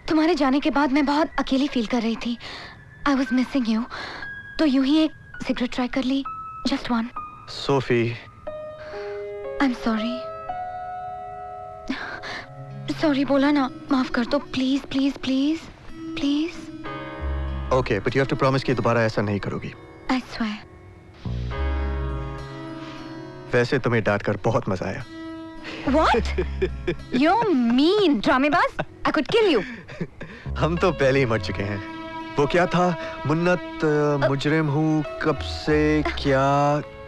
तुम्हारे जाने के बाद मैं बहुत अकेली फील कर रही थी। आई वॉज मिसिंग यू, तो यूं ही एक सिगरेट ट्राई कर ली, just one. Sophie, I am sorry. Sorry बोला ना, माफ कर दो please please please please. Okay, but you have to promise कि दोबारा ऐसा नहीं करोगी। I swear. वैसे तुम्हें डांट कर बहुत मजा आया। What? You're mean, Dramebaaz. I could kill you. हम तो पहले ही मर चुके हैं। वो क्या था? मुन्नत, मुजरिम हूँ, कब से क्या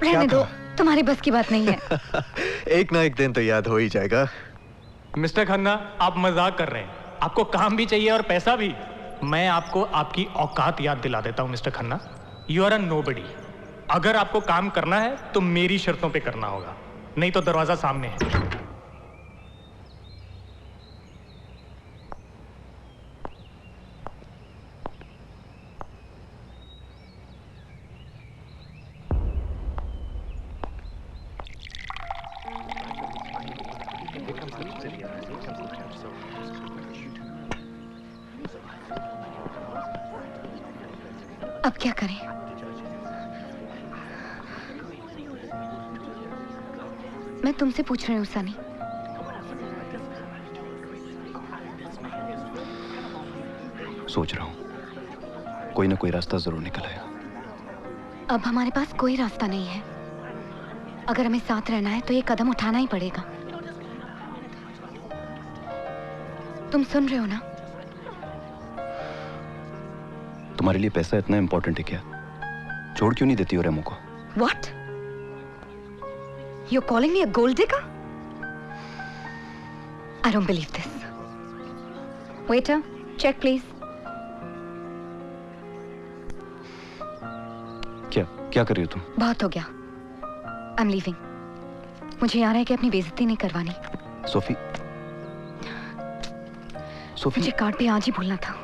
रहने दो, था? तुम्हारी बस की बात नहीं है। एक ना एक दिन तो याद हो ही जाएगा। मिस्टर खन्ना, आप मजाक कर रहे हैं। आपको काम भी चाहिए और पैसा भी। मैं आपको आपकी औकात याद दिला देता हूँ mister Khanna. You are a nobody. अगर आपको काम करना है तो मेरी शर्तों पे करना होगा, नहीं तो दरवाजा सामने है। अब क्या करें? मैं तुमसे पूछ रही हूँ सनी। सोच रहा हूँ कोई ना कोई रास्ता जरूर निकल आएगा। अब हमारे पास कोई रास्ता नहीं है। अगर हमें साथ रहना है तो ये कदम उठाना ही पड़ेगा। तुम सुन रहे हो ना? तुम्हारे लिए पैसा इतना इंपॉर्टेंट है क्या? छोड़ क्यों नहीं देती हो रेमो को? What? You're calling me a gold digger? I don't believe this. Waiter, check please. क्या कर रही हो तुम? बहुत हो गया। I'm leaving. मुझे याद है कि अपनी बेइज्जती नहीं करवानी। Sophie, Sophie. मुझे कार्ड भी आज ही भूलना था।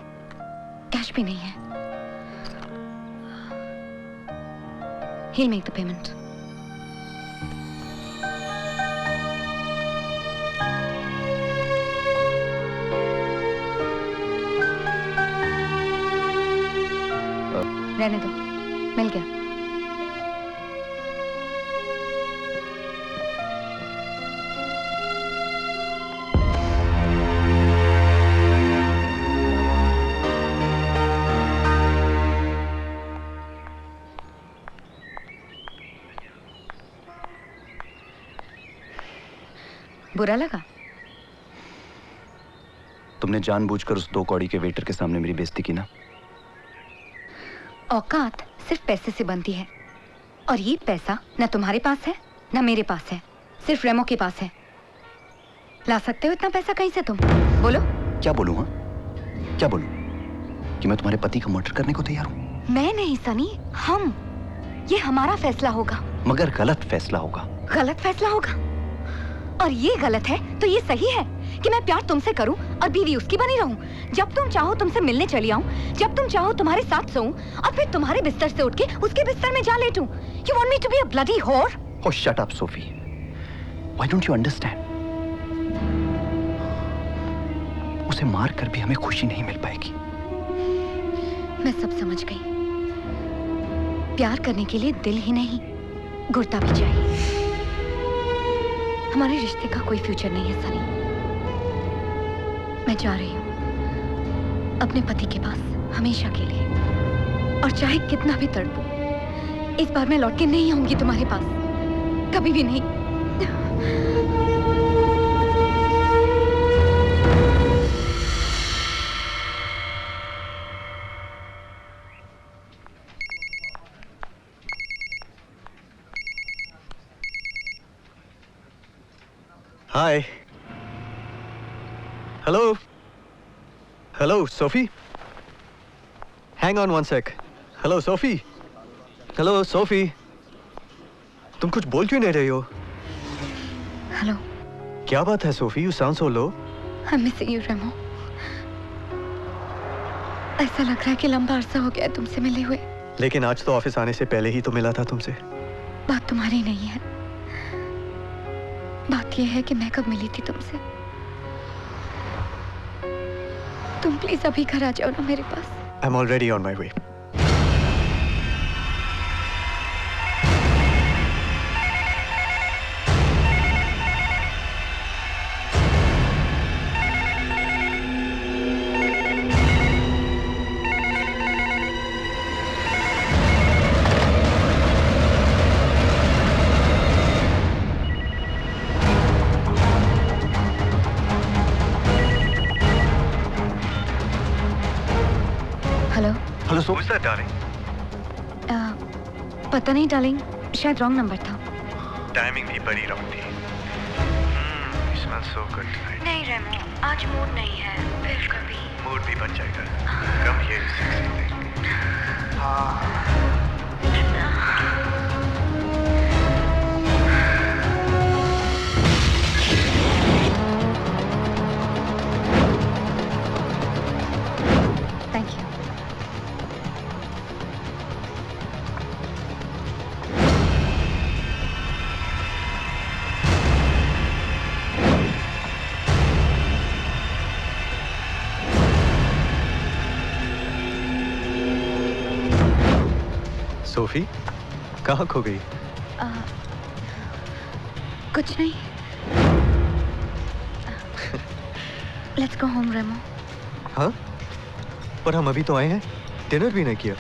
कैश भी नहीं है। He'll make the payment. रहने दो, मिल गया। बुरा लगा? तुमने जानबूझकर उस 2 कौड़ी के वेटर के सामने मेरी बेइज्जती की ना। औकात सिर्फ पैसे से बनती है, और ये पैसा न तुम्हारे पास है न मेरे पास है, सिर्फ रेमो के पास है। ला सकते हो इतना पैसा कहीं से तुम? बोलो। क्या बोलूं? हाँ, क्या बोलूं? कि मैं तुम्हारे पति का मर्डर करने को तैयार हूं? मैं नहीं सनी, हम। ये हमारा फैसला होगा। मगर गलत फैसला होगा। गलत फैसला होगा? और ये गलत है तो ये सही है कि मैं प्यार तुमसे करूं और बीवी उसकी बनी रहूं। जब तुम चाहो तुमसे मिलने चली आऊं, जब तुम चाहो तुम्हारे साथ सोऊं और फिर तुम्हारे बिस्तर से उठ के उसके बिस्तर में जा लेटूं। You want me to be a bloody whore? Oh, shut up, Sophie. Why don't you understand? उसे मार कर भी हमें खुशी नहीं मिल पाएगी। मैं सब समझ गई। प्यार करने के लिए दिल ही नहीं, गुर्दा भी चाहिए। हमारे रिश्ते का कोई फ्यूचर नहीं है सनी। मैं जा रही हूँ अपने पति के पास हमेशा के लिए, और चाहे कितना भी तड़पूं, इस बार मैं लौट के नहीं आऊंगी तुम्हारे पास, कभी भी नहीं। Hi. Hello. Hello Sophie. Hang on 1 sec। Hello Sophie. Hello Sophie. तुम कुछ बोल क्यों नहीं रही हो? हेलो। क्या बात है Sophie? You sound so low. I'm missing you, रेमो। ऐसा लग रहा है कि लंबा अरसा हो गया है तुमसे मिले हुए। लेकिन आज तो ऑफिस आने से पहले ही तो मिला था तुमसे। बात तुम्हारी नहीं है, बात यह है कि मैं कब मिली थी तुमसे। तुम प्लीज अभी घर आ जाओ ना मेरे पास। I am already on my way. Hello so. Who's that, darling? पता नहीं डार्लिंग, शायद रॉन्ग नंबर था। टाइमिंग भी बड़ी रॉन्ग थी। You smell so good tonight. नहीं रेमो, आज मूड नहीं है, फिर कभी। मूड भी बन जाएगा। Come here, you sexy thing. Thank you. Sophie, कहाँ खो गई? कुछ नहीं। Let's go home, रेमो। हाँ? पर हम अभी तो आए हैं, डिनर भी नहीं किया।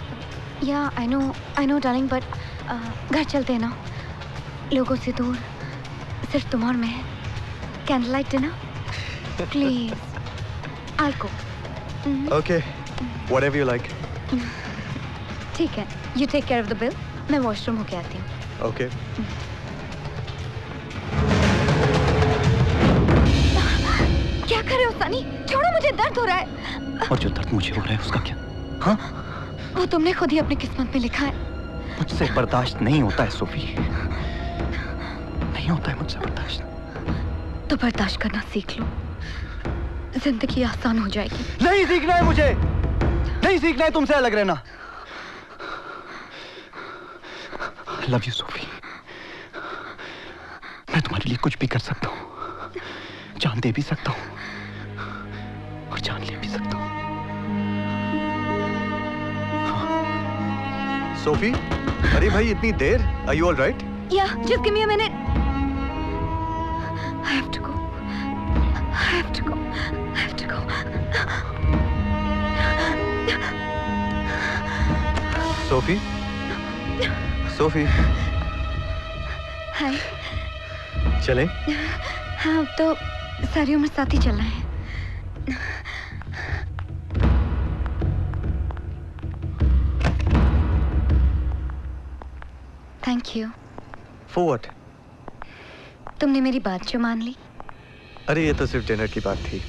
Yeah, I know, darling, but घर चलते हैं ना, लोगों से दूर, सिर्फ तुम और मैं। Candlelight dinner, please. I'll go. Okay, whatever you like. ठीक है, you take care of the bill. मैं वॉशरूम होके आती हूँ। Okay. क्या कर रहे हो सनी? छोड़ो, मुझे दर्द हो रहा है। और जो दर्द मुझे हो रहा है उसका क्या? हाँ? वो तुमने खुद ही अपनी किस्मत में लिखा है। मुझसे बर्दाश्त नहीं होता है सोफी, नहीं होता है मुझसे बर्दाश्त। तो बर्दाश्त करना सीख लो, जिंदगी आसान हो जाएगी। नहीं सीखना है मुझे, नहीं सीखना है तुमसे अलग रहना। I love you, Sophie. मैं तुम्हारे लिए कुछ भी कर सकता हूँ, जान दे भी सकता हूँ और जान ले भी सकता हूँ। सोफी, अरे भाई इतनी देर? Are you all right? Yeah, just give me a minute. I have to go. I have to go. I have to go. Sophie, Sophie, hi. चलें? हाँ, अब तो सारी उम्र साथ ही चलना है। Thank you. For what? तुमने मेरी बात जो मान ली। अरे ये तो सिर्फ डिनर की बात थी।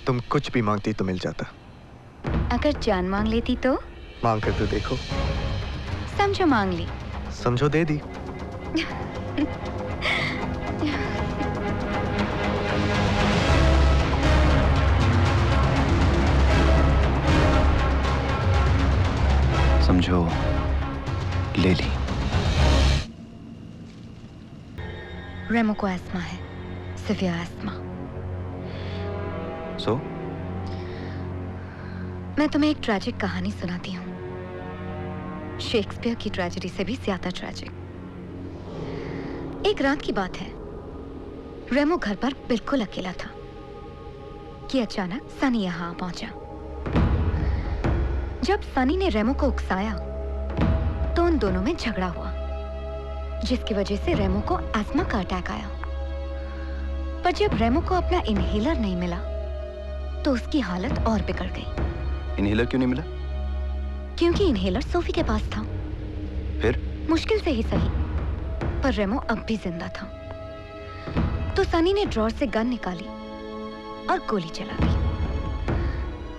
तुम कुछ भी मांगती तो मिल जाता। अगर जान मांग लेती तो? मांग कर तो देखो। समझो मांग ली। समझो दे दी। समझो ले ली। रेमो को एस्मा है, सिवियर एस्मा। सो मैं तुम्हें एक ट्रैजिक कहानी सुनाती हूँ, शेक्सपियर की ट्रेजेडी से भी ज्यादा ट्रैजिक। एक रात की बात है, रेमो घर पर बिल्कुल अकेला था कि अचानक सनी यहाँ पहुंचा। जब सनी ने रेमो को उकसाया तो उन दोनों में झगड़ा हुआ, जिसकी वजह से रेमो को एस्मा का अटैक आया। पर जब रेमो को अपना इनहेलर नहीं मिला तो उसकी हालत और बिगड़ गई। इनहेलर क्यों नहीं मिला? क्योंकि इनहेलर सोफी के पास था। फिर? मुश्किल से ही सही, पर रेमो अब भी जिंदा था। तो सनी ने ड्रॉर से गन निकाली और गोली चला दी।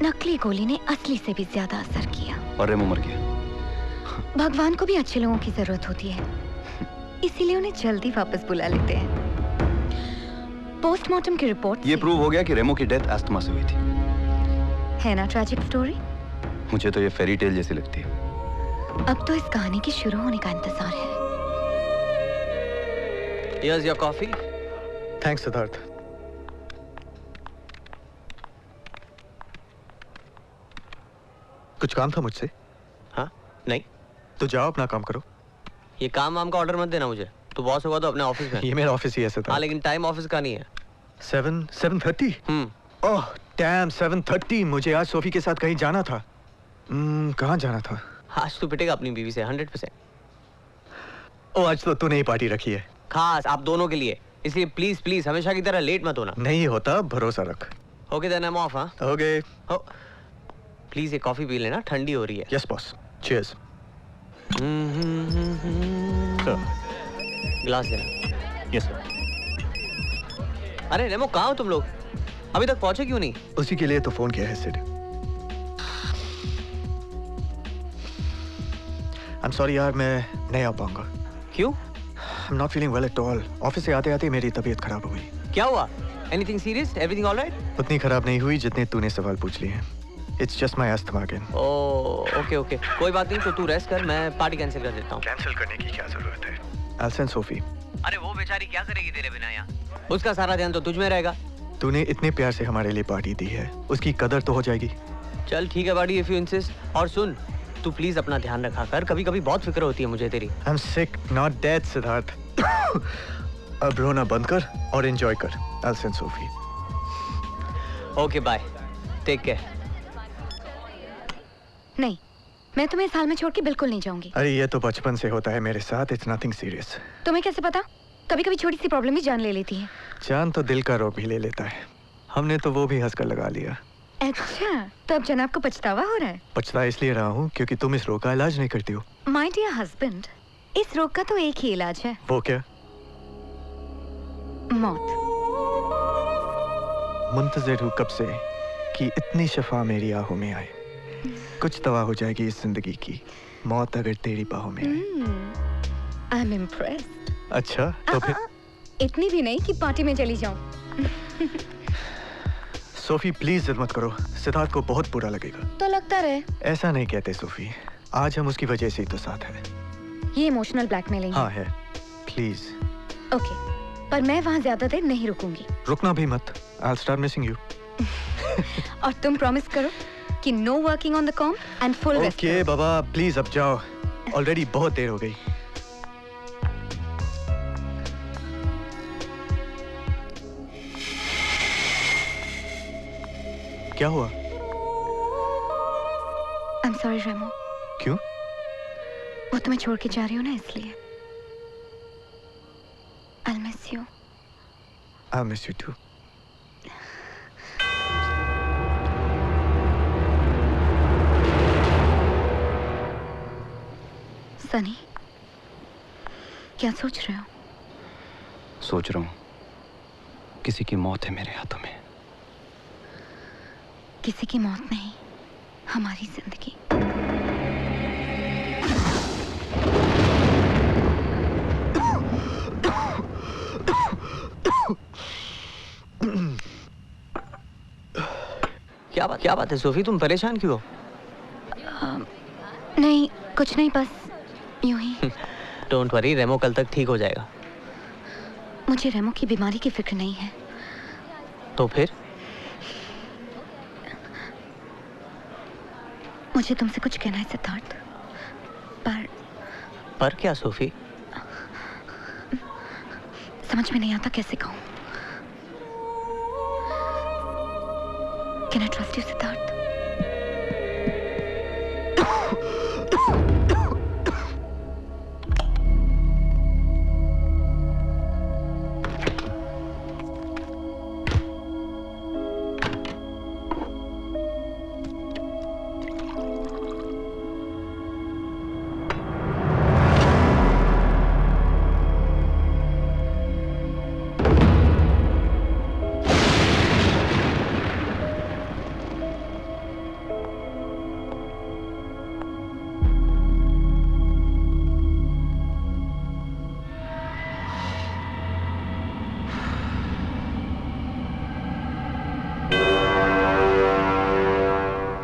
नकली गोली ने असली से भी ज्यादा असर किया और रेमो मर गया। भगवान को भी अच्छे लोगों की जरूरत होती है, इसीलिए उन्हें जल्दी वापस बुला लेते हैं। पोस्टमार्टम की रिपोर्ट ये प्रूव हो गया कि रेमो की डेथ अस्थमा से हुई थी। है ना ट्रैजिक स्टोरी? मुझे तो ये फेरी टेल जैसी लगती है। अब तो इस कहानी के शुरू होने का इंतजार है। Here's your coffee. Thanks Siddharth. कुछ काम था मुझसे? हाँ? नहीं। तो जाओ अपना काम करो। ये काम वाम का ऑर्डर मत देना मुझे। तू बॉस होगा तो अपने ऑफिस में। ये मेरा ऑफिस ही है सिद्धार्थ। हाँ, लेकिन टाइम ऑफिस का नहीं है। 7:30? Oh damn, 7:30। मुझे आज सोफी के साथ कहीं जाना था। कहाँ जाना था? आज तू पिटेगा अपनी बीवी से 100%। ओ आज तो तूने ही पार्टी रखी है। खास आप दोनों के लिए, इसलिए प्लीज प्लीज हमेशा की तरह लेट मत होना। नहीं होता, भरोसा रख। Okay then I am off. हाँ ओके। प्लीज ये कॉफी पी लेना, ठंडी हो रही है। Yes boss. चीयर्स। गिलास देना। Yes sir. अरे रेमो कहाँ हो तुम लोग? अभी तक पहुंचे क्यों नहीं? उसी के लिए तो फोन किया है सिड। I'm sorry यार, मैं नहीं आ पाऊंगा। क्यों? I'm not feeling well at all. Office से आते आते मेरी तबीयत खराब हो गई। क्या हुआ? Anything serious? Everything all right? उतनी खराब नहीं हुई जितने तूने सवाल पूछ लिए हैं। It's just my asthma again. Okay okay, कोई बात नहीं, तो तू रेस्ट कर, मैं पार्टी कैंसिल कर देता हूँ। कैंसिल करने की क्या जरूरत है? I'll send Sophie. अरे वो बेचारी क्या करेगी तेरे बिना यहाँ? उसका सारा ध्यान तो तुझ में रहेगा। तूने इतने प्यार से हमारे लिए पार्टी दी है, उसकी कदर तो हो जाएगी। चल ठीक है बाडी, if you insist। और सुन, तू प्लीज अपना ध्यान रखा कर, कभी कभी बहुत फिक्र होती है मुझे तेरी। I'm sick, not dead, Siddharth. अब रोना बंद कर और एंजॉय कर। I'll send Sophie. Okay bye, take care. नहीं, मैं तुम्हें इस हाल में छोड़ के बिल्कुल नहीं जाऊंगी। अरे ये तो बचपन से होता है मेरे साथ। It's nothing serious. तुम्हें कैसे पता? कभी कभी छोटी सी प्रॉब्लम भी जान ले लेती है। जान तो दिल का रोग भी ले लेता है। हमने तो वो भी हंसकर लगा लिया। अच्छा, तो अब जनाब को पछतावा हो रहा है? पछता इसलिए रहा हूँ क्योंकि तुम इस रोग का इलाज नहीं करती हो। माय डियर हस्बैंड, इस रोग का तो एक ही इलाज है। वो क्या? मौत। मुंतज़िर हूँ कब से कि इतनी शफा मेरी आहों में आए। कुछ दवा हो जाएगी इस जिंदगी की, मौत अगर तेरी बाहों में आए। I am impressed. अच्छा तो फिर इतनी भी नहीं कि पार्टी में चली जाऊं। सोफी प्लीज जिद मत करो, सिद्धार्थ को बहुत बुरा लगेगा। तो लगता रहे। ऐसा नहीं कहते सोफी, आज हम उसकी वजह से ही तो साथ हैं। ये इमोशनल ब्लैकमेलिंग हाँ है, प्लीज। ओके, पर मैं वहाँ ज्यादा देर नहीं रुकूंगी। रुकना भी मत, I'll start missing you. और तुम प्रॉमिस करो कि no working on the com and full rest. Okay Baba please अब जाओ, ऑलरेडी बहुत देर हो गई। क्या हुआ? I'm sorry रेमो। क्यों? वो तुम्हें छोड़ के जा रही हूँ ना, इसलिए। I'll miss you. I'll miss you too. Sunny, क्या सोच रहे हो? सोच रहा हूं किसी की मौत है मेरे हाथों में। किसी की मौत नहीं, हमारी जिंदगी। क्या बात है सोफी, तुम परेशान क्यों हो? नहीं, कुछ नहीं, बस यूं ही। डोंट वरी, रेमो कल तक ठीक हो जाएगा। मुझे रेमो की बीमारी की फिक्र नहीं है। तो फिर? मुझे तुमसे कुछ कहना है सिद्धार्थ, पर क्या सोफी? समझ में नहीं आता कैसे कहूं। Can I trust you, Siddharth?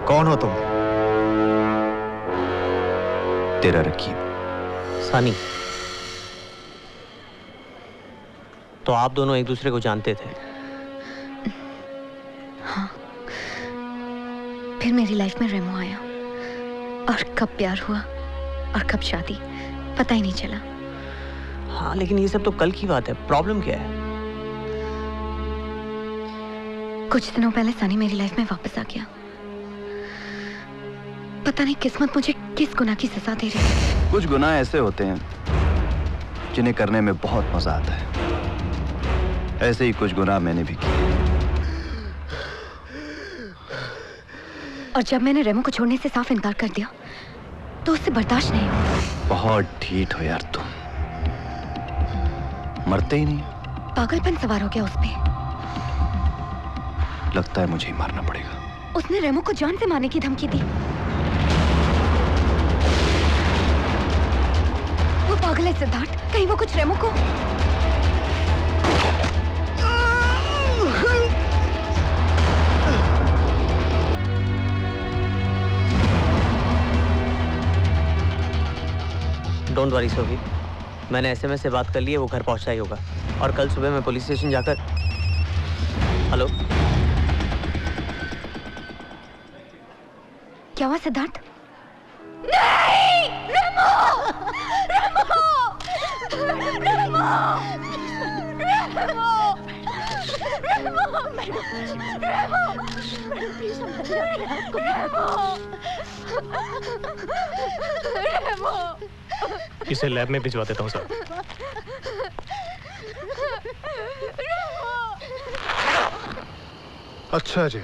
कौन हो तुम? तेरा रकीब सनी। तो आप दोनों एक दूसरे को जानते थे? हाँ, फिर मेरी लाइफ में रेमो आया और कब प्यार हुआ और कब शादी, पता ही नहीं चला। हाँ, लेकिन ये सब तो कल की बात है। प्रॉब्लम क्या है? कुछ दिनों पहले सनी मेरी लाइफ में वापस आ गया। पता नहीं किस्मत मुझे किस गुनाह की सजा दे रही है। कुछ गुनाह ऐसे होते हैं जिन्हें करने में बहुत मजा आता है। ऐसे ही कुछ गुनाह मैंने भी किए। और जब मैंने रेमो को छोड़ने से साफ इनकार कर दिया तो उससे बर्दाश्त नहीं हुआ। बहुत ढीठ हो यार तुम, मरते ही नहीं। पागलपन सवार हो गया उस पे। लगता है मुझे ही मारना पड़ेगा। उसने रेमो को जान से मारने की धमकी दी। वो पागल है सिद्धार्थ, कहीं वो कुछ रेमो को। डोंट वरी सोफी, मैंने एसएमएस से बात कर ली है, वो घर पहुंचता ही होगा। और कल सुबह मैं पुलिस स्टेशन जाकर। हेलो, क्या हुआ सिद्धार्थ? नहीं! रेमो! रेमो! रेमो! रेमो! रेमो! इसे लैब में भिजवा देता हूँ सर। अच्छा जी,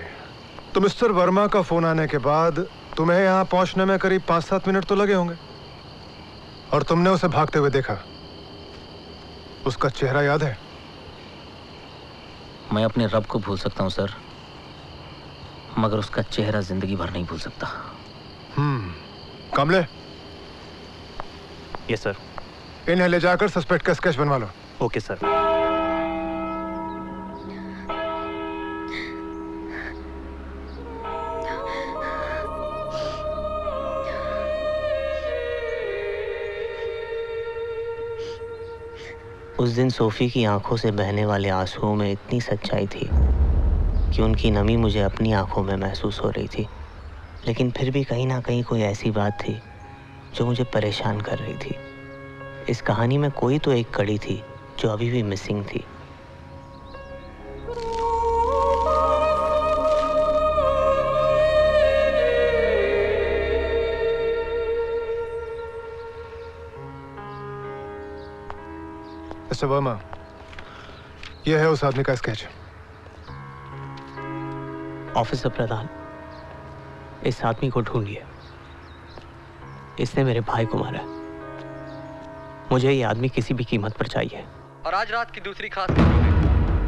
तो मिस्टर वर्मा का फोन आने के बाद तुम्हें यहाँ पहुंचने में करीब 5-7 मिनट तो लगे होंगे, और तुमने उसे भागते हुए देखा। उसका चेहरा याद है? मैं अपने रब को भूल सकता हूँ सर, मगर उसका चेहरा जिंदगी भर नहीं भूल सकता। कामले, यस सर। इन्हें ले जाकर सस्पेक्ट का स्केच बनवा लो। Okay sir. उस दिन सोफी की आंखों से बहने वाले आंसुओं में इतनी सच्चाई थी कि उनकी नमी मुझे अपनी आंखों में महसूस हो रही थी। लेकिन फिर भी कहीं ना कहीं कोई ऐसी बात थी जो मुझे परेशान कर रही थी। इस कहानी में कोई तो एक कड़ी थी जो अभी भी मिसिंग थी। मिस्टर वर्मा, यह है उस आदमी का स्केच। ऑफिसर प्रधान, इस आदमी को ढूंढिए। इसने मेरे भाई को मारा। मुझे ये आदमी किसी भी कीमत पर चाहिए। और आज रात की दूसरी खास खबरों में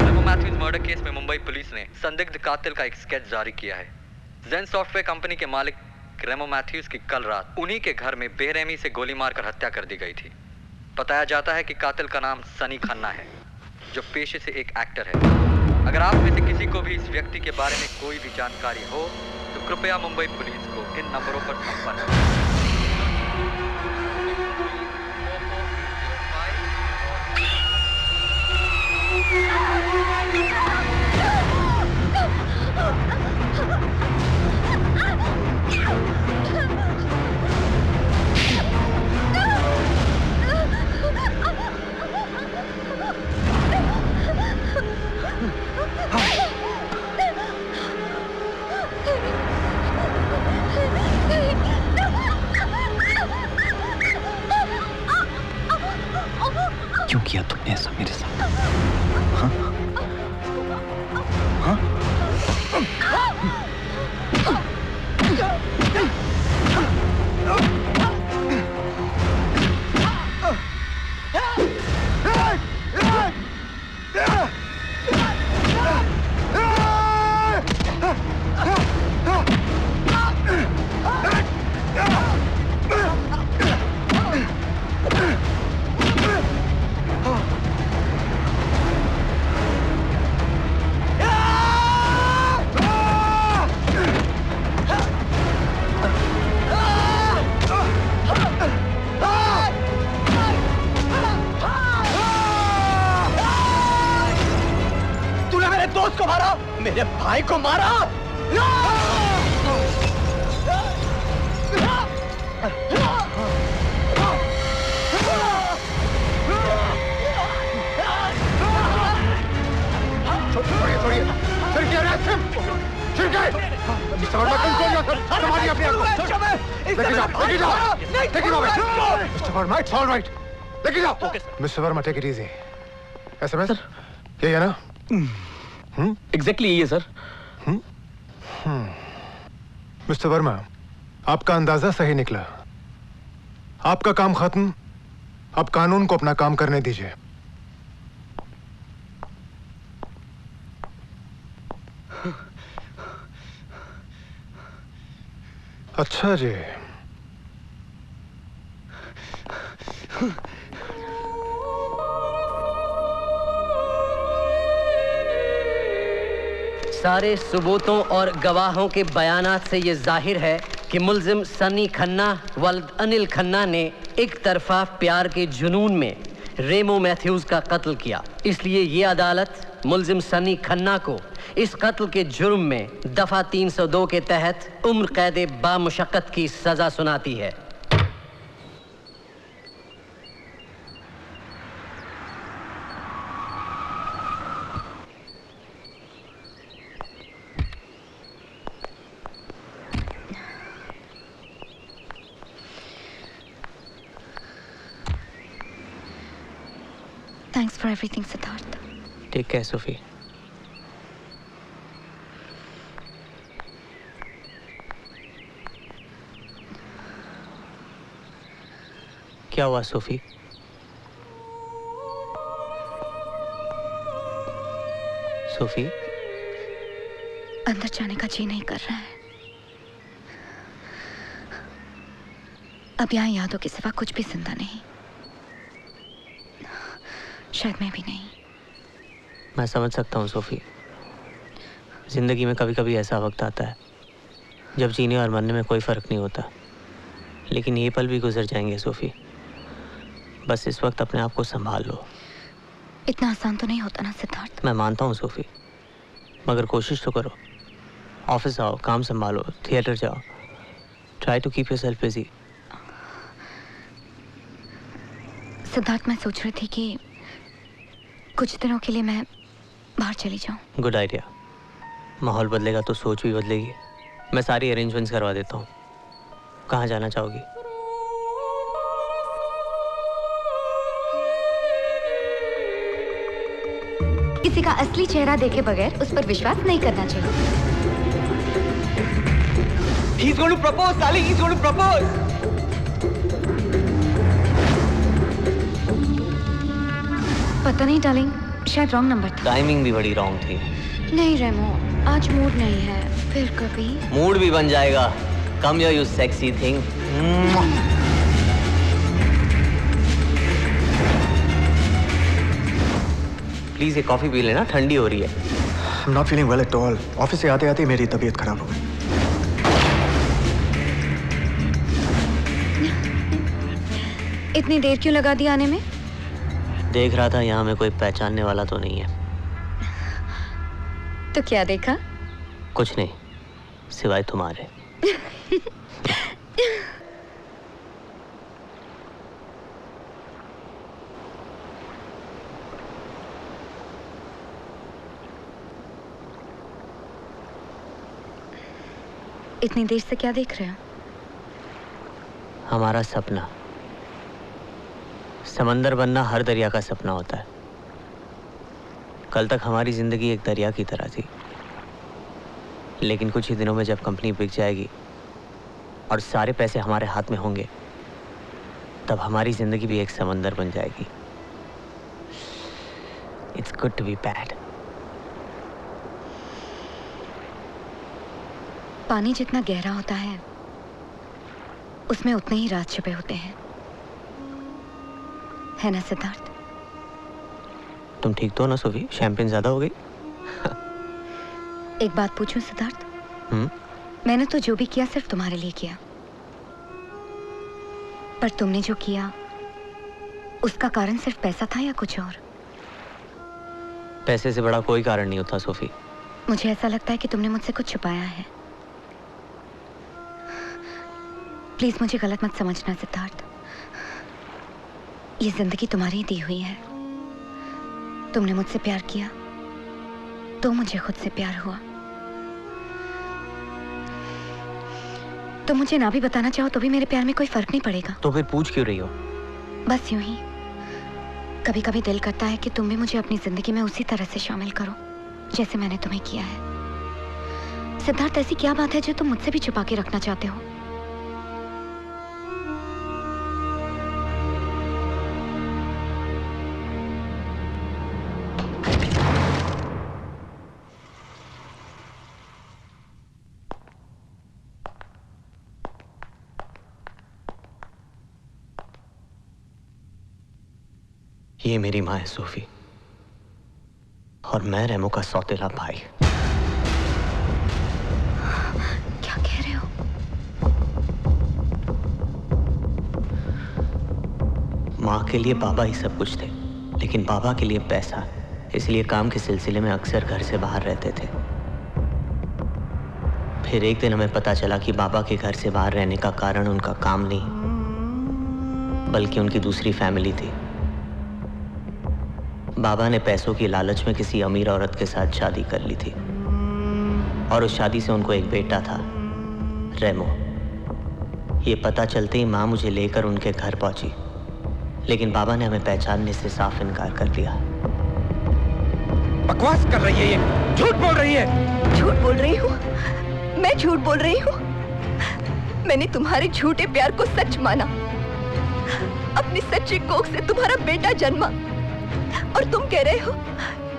रेमो मैथ्यूज मर्डर केस में मुंबई पुलिस ने संदिग्ध कातिल का एक स्केच जारी किया है। जेन सॉफ्टवेयर कंपनी के मालिक रेमो मैथ्यूज की कल रात उन्हीं के घर में बेरहमी से गोली मारकर हत्या कर दी गई थी। बताया जाता है कि कातिल का नाम सनी खन्ना है, जो पेशे से एक एक्टर है। अगर आप में से किसी को भी इस व्यक्ति के बारे में कोई भी जानकारी हो तो कृपया मुंबई पुलिस को इन नंबरों पर संपर्क करें। क्यों किया तुमने ऐसा मेरे साथ? हाँ? हाँ? दोस्त को मारा, मेरे भाई को मारा। Mister Verma, take it easy. SMS ये है ना? एग्जैक्टली यही है सर। मिस्टर वर्मा, आपका अंदाजा सही निकला। आपका काम खत्म, अब कानून को अपना काम करने दीजिए। अच्छा जी। सारे सबूतों और गवाहों के बयानात से ये जाहिर है कि मुल्जिम सनी खन्ना वल्द अनिल खन्ना ने एक तरफा प्यार के जुनून में रेमो मैथ्यूज का कत्ल किया। इसलिए ये अदालत मुल्जिम सनी खन्ना को इस कत्ल के जुर्म में दफा 302 के तहत उम्र कैद बामुशक्कत की सजा सुनाती है। Thanks for everything, Siddharth. Take care, Sophie. क्या हुआ सोफी? सोफी? अंदर जाने का जी नहीं कर रहा है। अब यहाँ यादों के सिवा कुछ भी जिंदा नहीं, शायद मैं भी नहीं। मैं समझ सकता हूँ सोफी। जिंदगी में कभी कभी ऐसा वक्त आता है जब जीने और मरने में कोई फर्क नहीं होता, लेकिन ये पल भी गुजर जाएंगे सोफी। बस इस वक्त अपने आप को संभाल लो। इतना आसान तो नहीं होता ना सिद्धार्थ। मैं मानता हूँ सोफी, मगर कोशिश तो करो। ऑफिस आओ, काम संभालो, थिएटर जाओ। Try to keep yourself busy. Siddharth, मैं सोच रही थी कि कुछ दिनों के लिए मैं बाहर चली जाऊं। Good idea. माहौल बदलेगा तो सोच भी बदलेगी। मैं सारी अरेंजमेंट्स करवा देता हूँ। कहाँ जाना चाहोगी? किसी का असली चेहरा देखे बगैर उस पर विश्वास नहीं करना चाहिए। He's going to propose, darling. He's going to propose. पता नहीं डार्लिंग, शायद रॉन्ग नंबर था। टाइमिंग भी बड़ी रॉन्ग थी। नहीं रेमो, आज मूड नहीं है, फिर कभी। मूड भी बन जाएगा। Come here you sexy thing. Please एक कॉफी पी लेना, ठंडी हो रही है। I'm not feeling well at all. Office से आते आते मेरी तबीयत खराब हो गई। इतनी देर क्यों लगा दी आने में? देख रहा था यहाँ में कोई पहचानने वाला तो नहीं है। तो क्या देखा? कुछ नहीं, सिवाय तुम्हारे। इतनी देर से क्या देख रहे हो? हमारा सपना। समंदर बनना हर दरिया का सपना होता है। कल तक हमारी जिंदगी एक दरिया की तरह थी, लेकिन कुछ ही दिनों में जब कंपनी बिक जाएगी और सारे पैसे हमारे हाथ में होंगे, तब हमारी जिंदगी भी एक समंदर बन जाएगी। It's good to be bad. पानी जितना गहरा होता है, उसमें उतने ही राज छिपे होते हैं, है ना सिद्धार्थ? तुम ठीक तो हो ना सोफी? शैंपेन ज्यादा हो गई? एक बात पूछूं सिद्धार्थ? मैंने तो जो भी किया सिर्फ तुम्हारे लिए किया, पर तुमने जो किया उसका कारण सिर्फ पैसा था या कुछ और? पैसे से बड़ा कोई कारण नहीं होता सोफी। मुझे ऐसा लगता है कि तुमने मुझसे कुछ छुपाया है। प्लीज मुझे गलत मत समझना सिद्धार्थ, ये जिंदगी तुम्हारी ही दी हुई है। तुमने मुझसे प्यार किया तो मुझे खुद से प्यार हुआ। तुम मुझे ना भी बताना चाहो तो भी मेरे प्यार में कोई फर्क नहीं पड़ेगा। तो फिर पूछ क्यों रही हो? बस यूं ही कभी कभी दिल करता है कि तुम भी मुझे अपनी जिंदगी में उसी तरह से शामिल करो जैसे मैंने तुम्हें किया है। सिद्धार्थ, ऐसी क्या बात है जो तुम मुझसे भी छुपा के रखना चाहते हो? ये मेरी माँ है सोफी, और मैं रेमो का सौतेला भाई। क्या कह रहे हो? माँ के लिए बाबा ही सब कुछ थे, लेकिन बाबा के लिए पैसा, इसलिए काम के सिलसिले में अक्सर घर से बाहर रहते थे। फिर एक दिन हमें पता चला कि बाबा के घर से बाहर रहने का कारण उनका काम नहीं, बल्कि उनकी दूसरी फैमिली थी। बाबा ने पैसों की लालच में किसी अमीर औरत के साथ शादी कर ली थी, और उस शादी से उनको एक बेटा था, रेमो। ये पता चलते ही माँ मुझे लेकर उनके घर पहुंची, लेकिन बाबा ने हमें पहचानने से साफ इनकार कर दिया। बकवास कर रही है ये, झूठ बोल रही है। झूठ बोल रही हूँ? मैं झूठ बोल रही हूँ? मैंने तुम्हारे झूठे प्यार को सच माना, अपनी सच्ची कोख से तुम्हारा बेटा जन्मा, और तुम कह रहे हो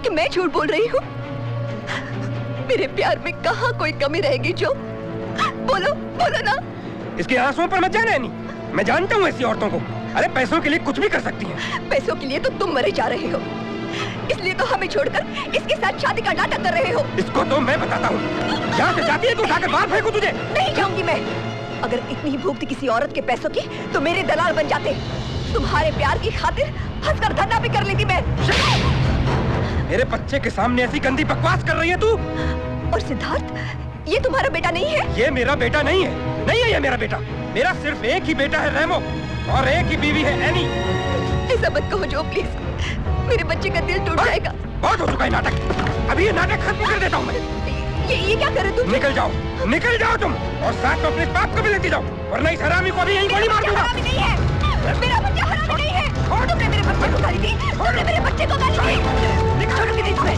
कि मैं झूठ बोल रही हूँ? मेरे प्यार में कहाँ कोई कमी रहेगी जो? बोलो बोलो ना। इसके आंसुओं पर मत जाना नहीं, मैं जानता हूँ ऐसी औरतों को। अरे पैसों के लिए कुछ भी कर सकती हैं। पैसों के लिए तो तुम मरे जा रहे हो, इसलिए तो हमें छोड़कर इसके साथ शादी का नाटक कर रहे हो। इसको तो मैं बताता हूँ। यहाँ से जाती है तो उठाकर बाहर फेंकूं तुझे। नहीं जाऊंगी मैं। अगर इतनी ही भूख थी किसी औरत के पैसों की तो मेरे दलाल बन जाते। तुम्हारे प्यार की खातिर हंसकर धरना भी कर लेती मैं। मेरे बच्चे के सामने ऐसी गंदी बकवास कर रही है तू। और सिद्धार्थ, ये तुम्हारा बेटा नहीं है? ये मेरा बेटा नहीं है, नहीं है ये मेरा बेटा। मेरा सिर्फ एक ही बेटा है रेमो, और एक ही बीवी है एनी। ऐसा मत कहो जो, प्लीज। मेरे बच्चे का दिल टूट जाएगा। बहुत हो चुका है नाटक, अभी ये नाटक खत्म कर देता हूँ मैं। ये क्या कर रहे तुम? निकल जाओ तुम, और साथ में अपने बाप को भी लेती जाओ, वरना इस हरामी को भी यहीं गोली मार दूंगा। नहीं है, मेरा बच्चा हरामी नहीं है। तुमने मेरे बच्चे को गाली दी, तुमने मेरे बच्चे को गाली दी। छोड़ूंगी नहीं तुम्हें।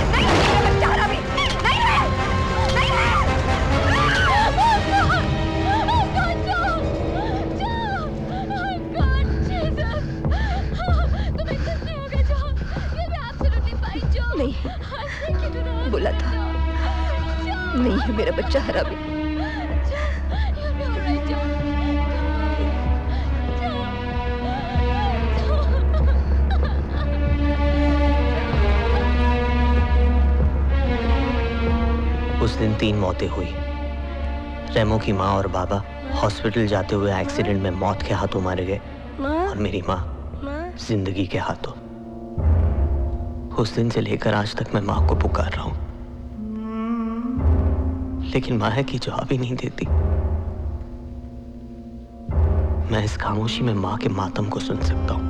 नहीं, मेरा बच्चा हरामी नहीं है, नहीं है। नहीं, बोला था नहीं है मेरा बच्चा हरामी। उस दिन 3 मौतें हुई। रेमो की माँ और बाबा हॉस्पिटल जाते हुए एक्सीडेंट में मौत के हाथों मारे गए और मेरी माँ जिंदगी के हाथों। उस दिन से लेकर आज तक मैं माँ को पुकार रहा हूं, लेकिन माँ है कि जवाब ही नहीं देती। मैं इस खामोशी में माँ के मातम को सुन सकता हूं।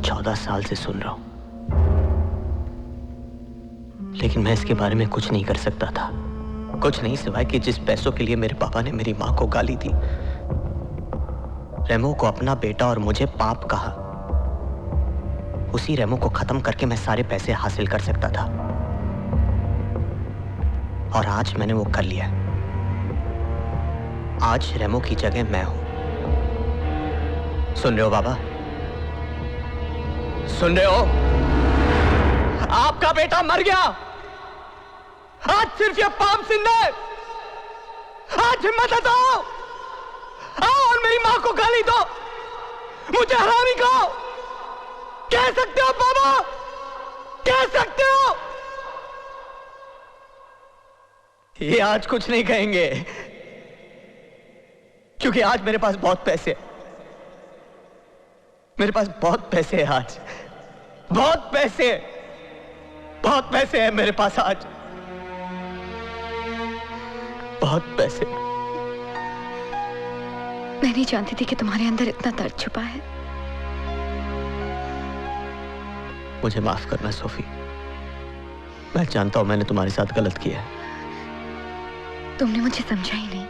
14 साल से सुन रहा हूं, लेकिन मैं इसके बारे में कुछ नहीं कर सकता था। कुछ नहीं सिवाय कि जिस पैसों के लिए मेरे पापा ने मेरी माँ को गाली दी। रेमो को अपना बेटा और मुझे पाप कहा। उसी रेमो को खत्म करके मैं सारे पैसे हासिल कर सकता था, और आज मैंने वो कर लिया। आज रेमो की जगह मैं हूं। सुन रहे हो बाबा? सुन रहे हो? आपका बेटा मर गया। आज सिर्फ ये पाप सिंह है। आज हिम्मत है तो आओ और मेरी मां को गाली दो, मुझे हरामी कहो। कह सकते हो बाबा, कह सकते हो। ये आज कुछ नहीं कहेंगे, क्योंकि आज मेरे पास बहुत पैसे हैं। मेरे पास बहुत पैसे हैं आज, बहुत पैसे, बहुत पैसे हैं मेरे पास आज, बहुत पैसे। मैं नहीं जानती थी कि तुम्हारे अंदर इतना दर्द छुपा है। मुझे माफ करना सोफी, मैं जानता हूं मैंने तुम्हारे साथ गलत किया है। तुमने मुझे समझा ही नहीं।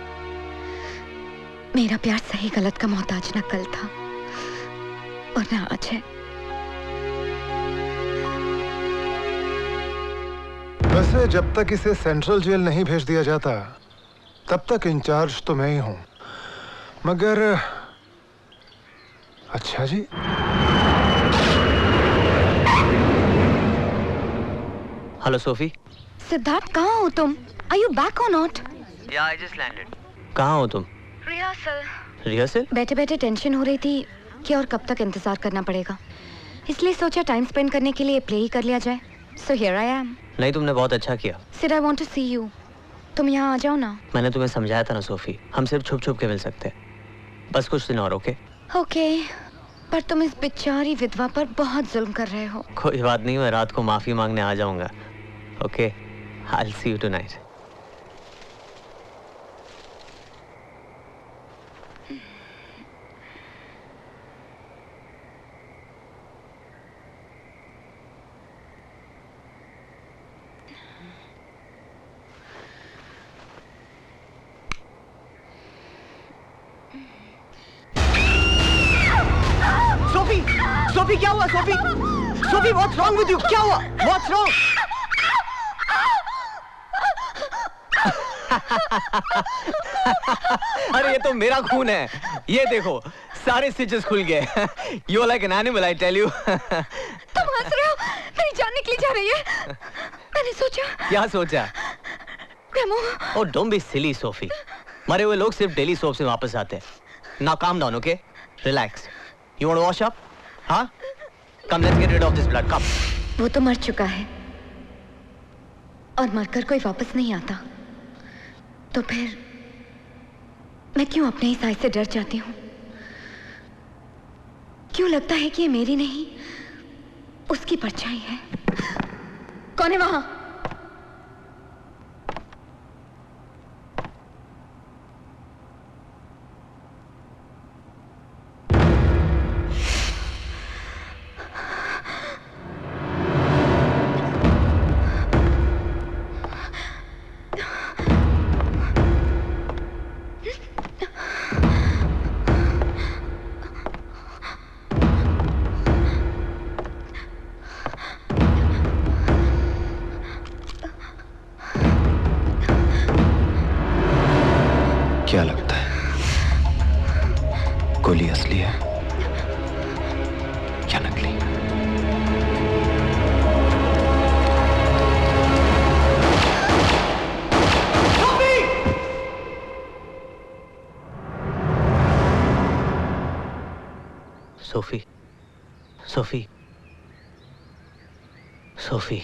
मेरा प्यार सही गलत का मोहताज न कल था और न आज है। वैसे जब तक इसे सेंट्रल जेल नहीं भेज दिया जाता तब तक इंचार्ज तो मैं ही हूं, मगर अच्छा जी। Hello Sophie. सिद्धार्थ, कहाँ हो तुम? Are you back or not? Yeah, I just landed. कहाँ हो तुम? रिहर्सल। रिहर्सल? बैठे बैठे टेंशन हो रही थी कि और कब तक इंतजार करना पड़ेगा, इसलिए सोचा टाइम स्पेंड करने के लिए प्ले ही कर लिया जाए। So here I am. नहीं, तुमने बहुत अच्छा किया। Sid, I want to see you. तुम यहाँ आ जाओ ना। मैंने तुम्हें समझाया था ना सोफी, हम सिर्फ छुप छुप के मिल सकते हैं। बस कुछ दिन और। ओके? ओके, पर तुम इस बेचारी विधवा पर बहुत जुल्म कर रहे हो। कोई बात नहीं, मैं रात को माफी मांगने आ जाऊंगा। Okay, I'll see you tonight. Sophie, Sophie क्या हुआ? Sophie, Sophie what's wrong with you? क्या हुआ? What's wrong? अरे ये तो मेरा खून है, ये देखो सारे स्टिचेस खुल गए। You are like an animal, I tell you. तुम हंस रहे हो? मेरी जान निकली जा रही है। मैंने सोचा। क्या सोचा? रेमो। Oh, don't be silly, Sophie. मरे हुए लोग सिर्फ डेली सोप से वापस आते हैं। Now calm down, okay? Relax. You want to wash up? हाँ? Come, let's get rid of this blood. Come. वो तो मर चुका है और मरकर कोई वापस नहीं आता, तो फिर मैं क्यों अपने ही साइज से डर जाती हूँ? क्यों लगता है कि ये मेरी नहीं उसकी परछाई है? कौन है वहां? क्या लगता है गोली असली है या नकली? Sophie, Sophie, Sophie.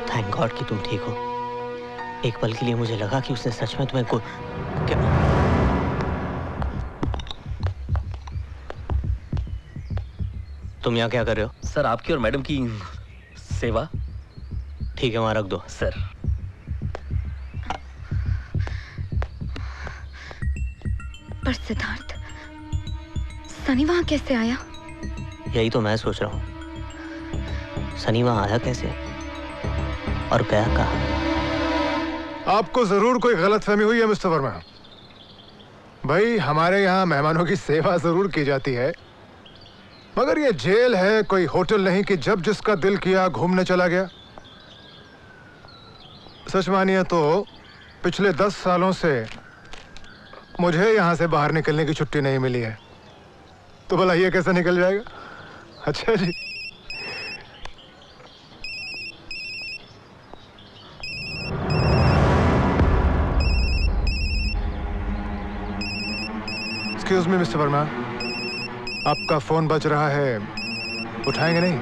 Thank God कि तुम ठीक हो। एक पल के लिए मुझे लगा कि उसने सच में तुम्हें क्या? तुम यहाँ क्या कर रहे हो? सर आपकी और मैडम की सेवा। ठीक है, वहां रख दो। सर पर सिद्धार्थ, सनी वहां कैसे आया? यही तो मैं सोच रहा हूँ, सनी वहां आया कैसे और गया कहाँ? आपको जरूर कोई गलतफहमी हुई है मिस्टर वर्मा। भाई हमारे यहाँ मेहमानों की सेवा जरूर की जाती है, मगर ये जेल है, कोई होटल नहीं कि जब जिसका दिल किया घूमने चला गया। सच मानिए तो पिछले 10 सालों से मुझे यहाँ से बाहर निकलने की छुट्टी नहीं मिली है, तो भला ये कैसे निकल जाएगा? अच्छा जी। एक्सक्यूज मी मिस्टर वर्मा, आपका फोन बज रहा है, उठाएंगे नहीं?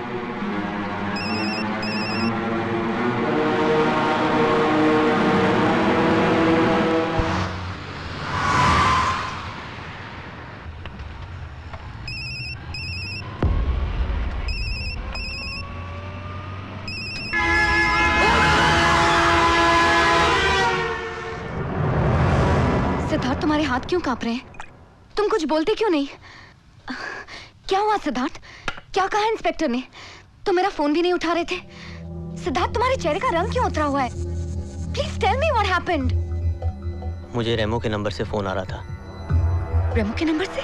सिद्धार्थ, तुम्हारे हाथ क्यों कांप रहे हैं? तुम कुछ बोलते क्यों नहीं? क्या हुआ सिद्धार्थ? क्या कहा इंस्पेक्टर ने? तुम मेरा फोन भी नहीं उठा रहे थे। सिद्धार्थ, तुम्हारे चेहरे का रंग क्यों उतरा हुआ है? Please tell me what happened. मुझे रेमो के नंबर से फोन आ रहा था। रेमो के नंबर से?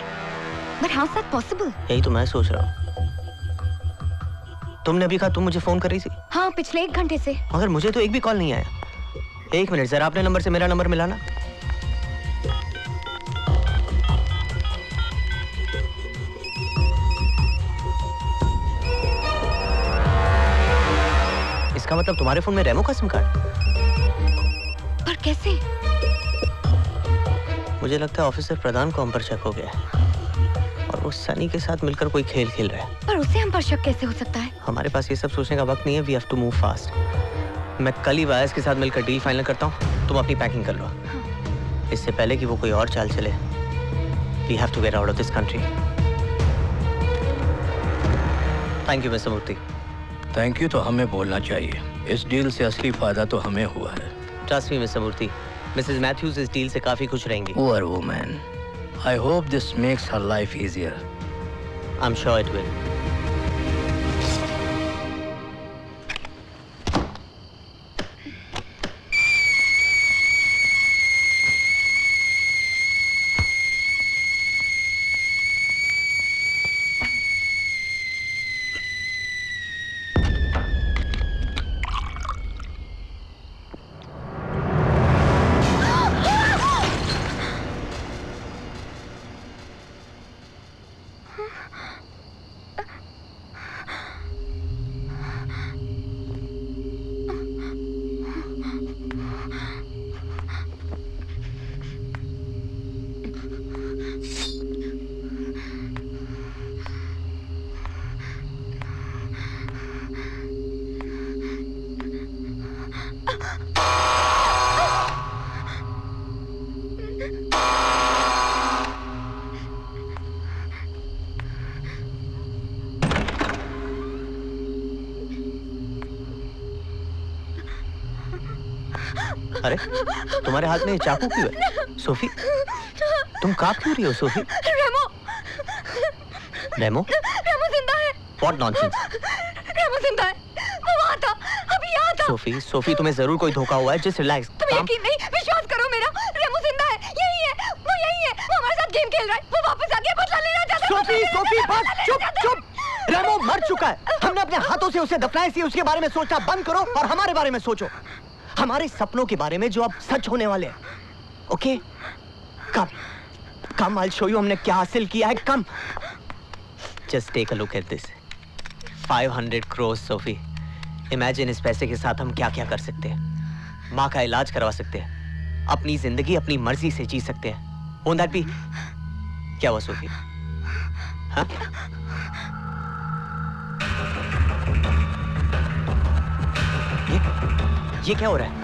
But how is that possible? यही तो मैं सोच रहा हूँ। तुमने अभी कहा तुम मुझे फोन कर रही थी? हाँ, पिछले 1 घंटे से। मगर मुझे तो एक भी कॉल नहीं आया। 1 मिनट, जरा अपने नंबर से मेरा नंबर मिलाना। इसका मतलब तुम्हारे फोन में रेमो का सिम कार्ड? पर कैसे? मुझे लगता है ऑफिसर प्रधान को हम पर शक हो गया है और वो सनी के साथ मिलकर कोई खेल खेल रहा है। पर उसे हम पर शक कैसे हो सकता है? हमारे पास ये सब सोचने का वक्त नहीं है। We have to move fast. मैं कल ही वायस के साथ मिलकर डील फाइनल करता हूँ। तुम अपनी पैकिंग कर लो। इससे पहले कि वो कोई और चाल चले, we have to get out of this country. Thank you mister Murthy. Thank you तो हमें बोलना चाहिए। इस डील से असली फायदा तो हमें हुआ है। ट्रस्ट मी मिस्टर मूर्ति, मिसेस मैथ्यूज इस डील से काफी खुश रहेंगी। Poor woman. I hope this makes her life easier. I'm sure it will. अरे तुम्हारे हाथ में चाकू क्यों है? सोफी, तुम कांप क्यों रही हो? सोफी, रेमो, रेमो, रेमो जिंदा है। What nonsense? रेमो जिंदा है। वो वहाँ था, अभी यहाँ था। सोफी, सोफी, तुम्हें जरूर कोई धोखा हुआ है। Just relax. तुम्हें यकीन नहीं? विश्वास करो मेरा, रेमो जिंदा है। यही है, वो यही है। वो हमारे साथ गेम खेल रहा है। वो वापस आके बदला लेना चाहता है। सोफी, सोफी, बस चुप, चुप। रेमो मर चुका है। हमने अपने हाथों से उसे दफनाया। इसलिए उसके बारे में सोचना बंद करो और हमारे बारे में सोचो, हमारे सपनों के बारे में जो अब सच होने वाले हैं। Okay, come come, I'll show you हमने क्या हासिल किया है। कम, just take a look at this. 500 crores, Sophie. Imagine इस पैसे के साथ हम क्या क्या कर सकते हैं। माँ का इलाज करवा सकते हैं, अपनी जिंदगी अपनी मर्जी से जी सकते हैं। Won't that be? क्या हुआ सोफी? हाँ? ये क्या हो रहा है?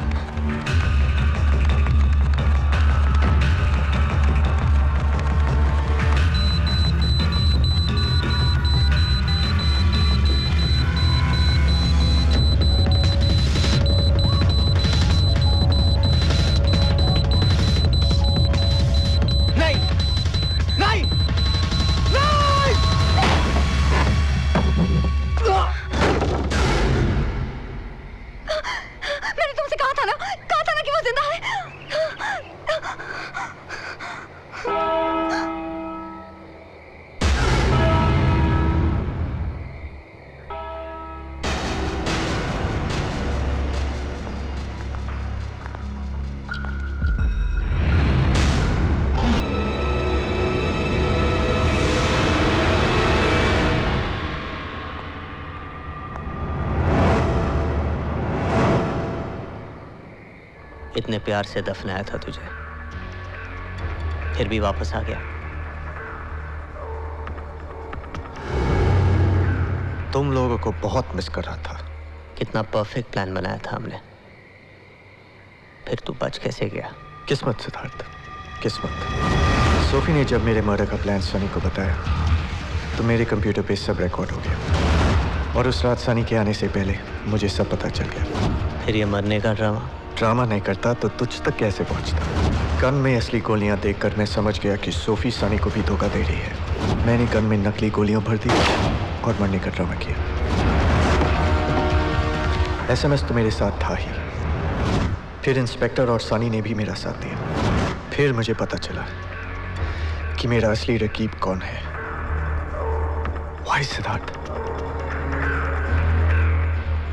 इतने प्यार से दफनाया था तुझे, फिर भी वापस आ गया। तुम लोगों को बहुत मिस कर रहा था। कितना परफेक्ट प्लान बनाया था हमने, फिर तू बच कैसे गया? किस्मत सिद्धार्थ, किस्मत। सोफी ने जब मेरे मर्डर का प्लान सनी को बताया तो मेरे कंप्यूटर पे सब रिकॉर्ड हो गया, और उस रात सनी के आने से पहले मुझे सब पता चल गया। फिर ये मरने का ड्रामा नहीं करता तो तुझ तक कैसे पहुंचता? गन में असली गोलियां देखकर मैं समझ गया कि सोफी सनी को भी धोखा दे रही है। मैंने गन में नकली गोलियां भर दी और मरने का ड्रामा किया। एसएमएस तो मेरे साथ था ही, फिर इंस्पेक्टर और सनी ने भी मेरा साथ दिया। फिर मुझे पता चला कि मेरा असली रकीब कौन है। वाई सिद्धार्थ,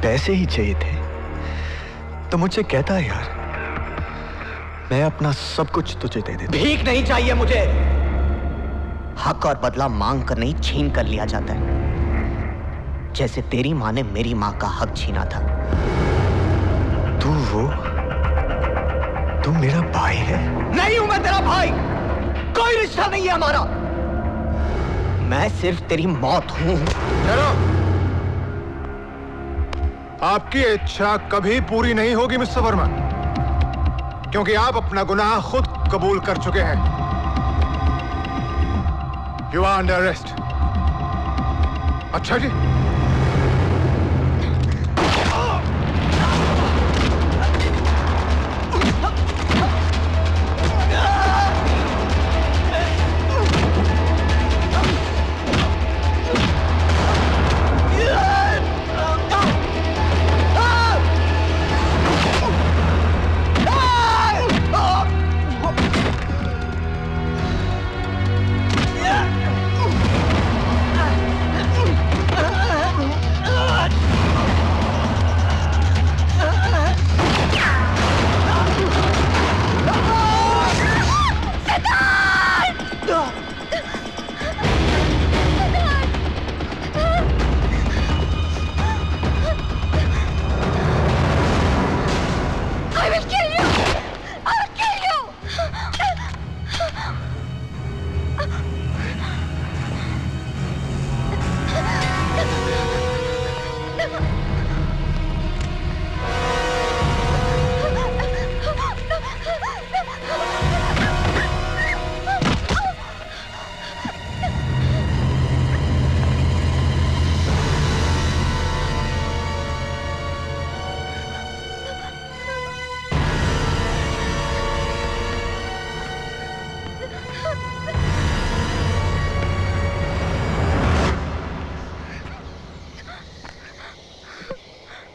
पैसे ही चाहिए थे तो मुझसे कहता है यार, मैं अपना सब कुछ तुझे दे देता। भीख नहीं चाहिए मुझे, हक और बदला मांग कर नहीं छीन कर लिया जाता है, जैसे तेरी मां ने मेरी मां का हक छीना था। तू मेरा भाई है? नहीं हूं मैं तेरा भाई, कोई रिश्ता नहीं है हमारा। मैं सिर्फ तेरी मौत हूं। आपकी इच्छा कभी पूरी नहीं होगी मिस्टर वर्मा, क्योंकि आप अपना गुनाह खुद कबूल कर चुके हैं। You are under arrest. अच्छा जी,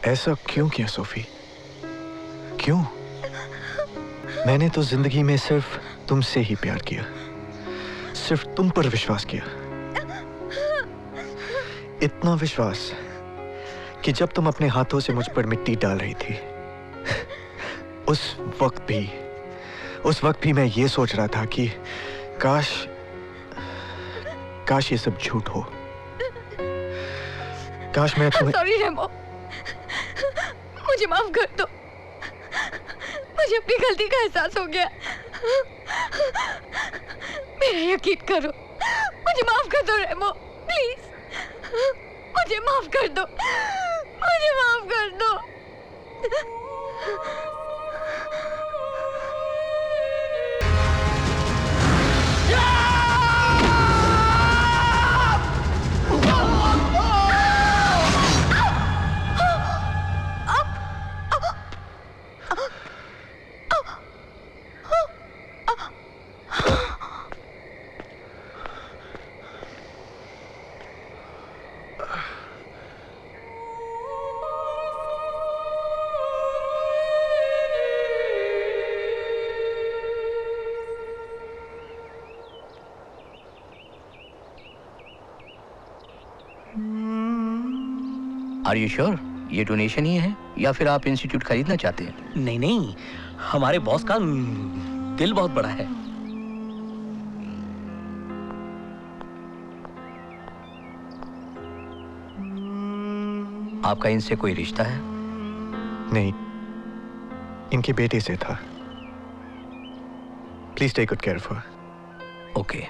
ऐसा क्यों किया सोफी? क्यों? मैंने तो जिंदगी में सिर्फ तुमसे ही प्यार किया, सिर्फ तुम पर विश्वास किया। इतना विश्वास कि जब तुम अपने हाथों से मुझ पर मिट्टी डाल रही थी, उस वक्त भी मैं ये सोच रहा था कि काश ये सब झूठ हो। काश मैं तुम्हें... सॉरी रेमो, मुझे माफ कर दो। मुझे अपनी गलती का एहसास हो गया। मेरा यकीन करो, मुझे माफ कर दो रेमो, प्लीज। मुझे माफ कर दो, मुझे माफ कर दो। आर यू श्योर ये डोनेशन ही है या फिर आप इंस्टीट्यूट खरीदना चाहते हैं? नहीं नहीं, हमारे बॉस का दिल बहुत बड़ा है। आपका इनसे कोई रिश्ता है? नहीं, इनके बेटे से था। Please take good care of her. Okay.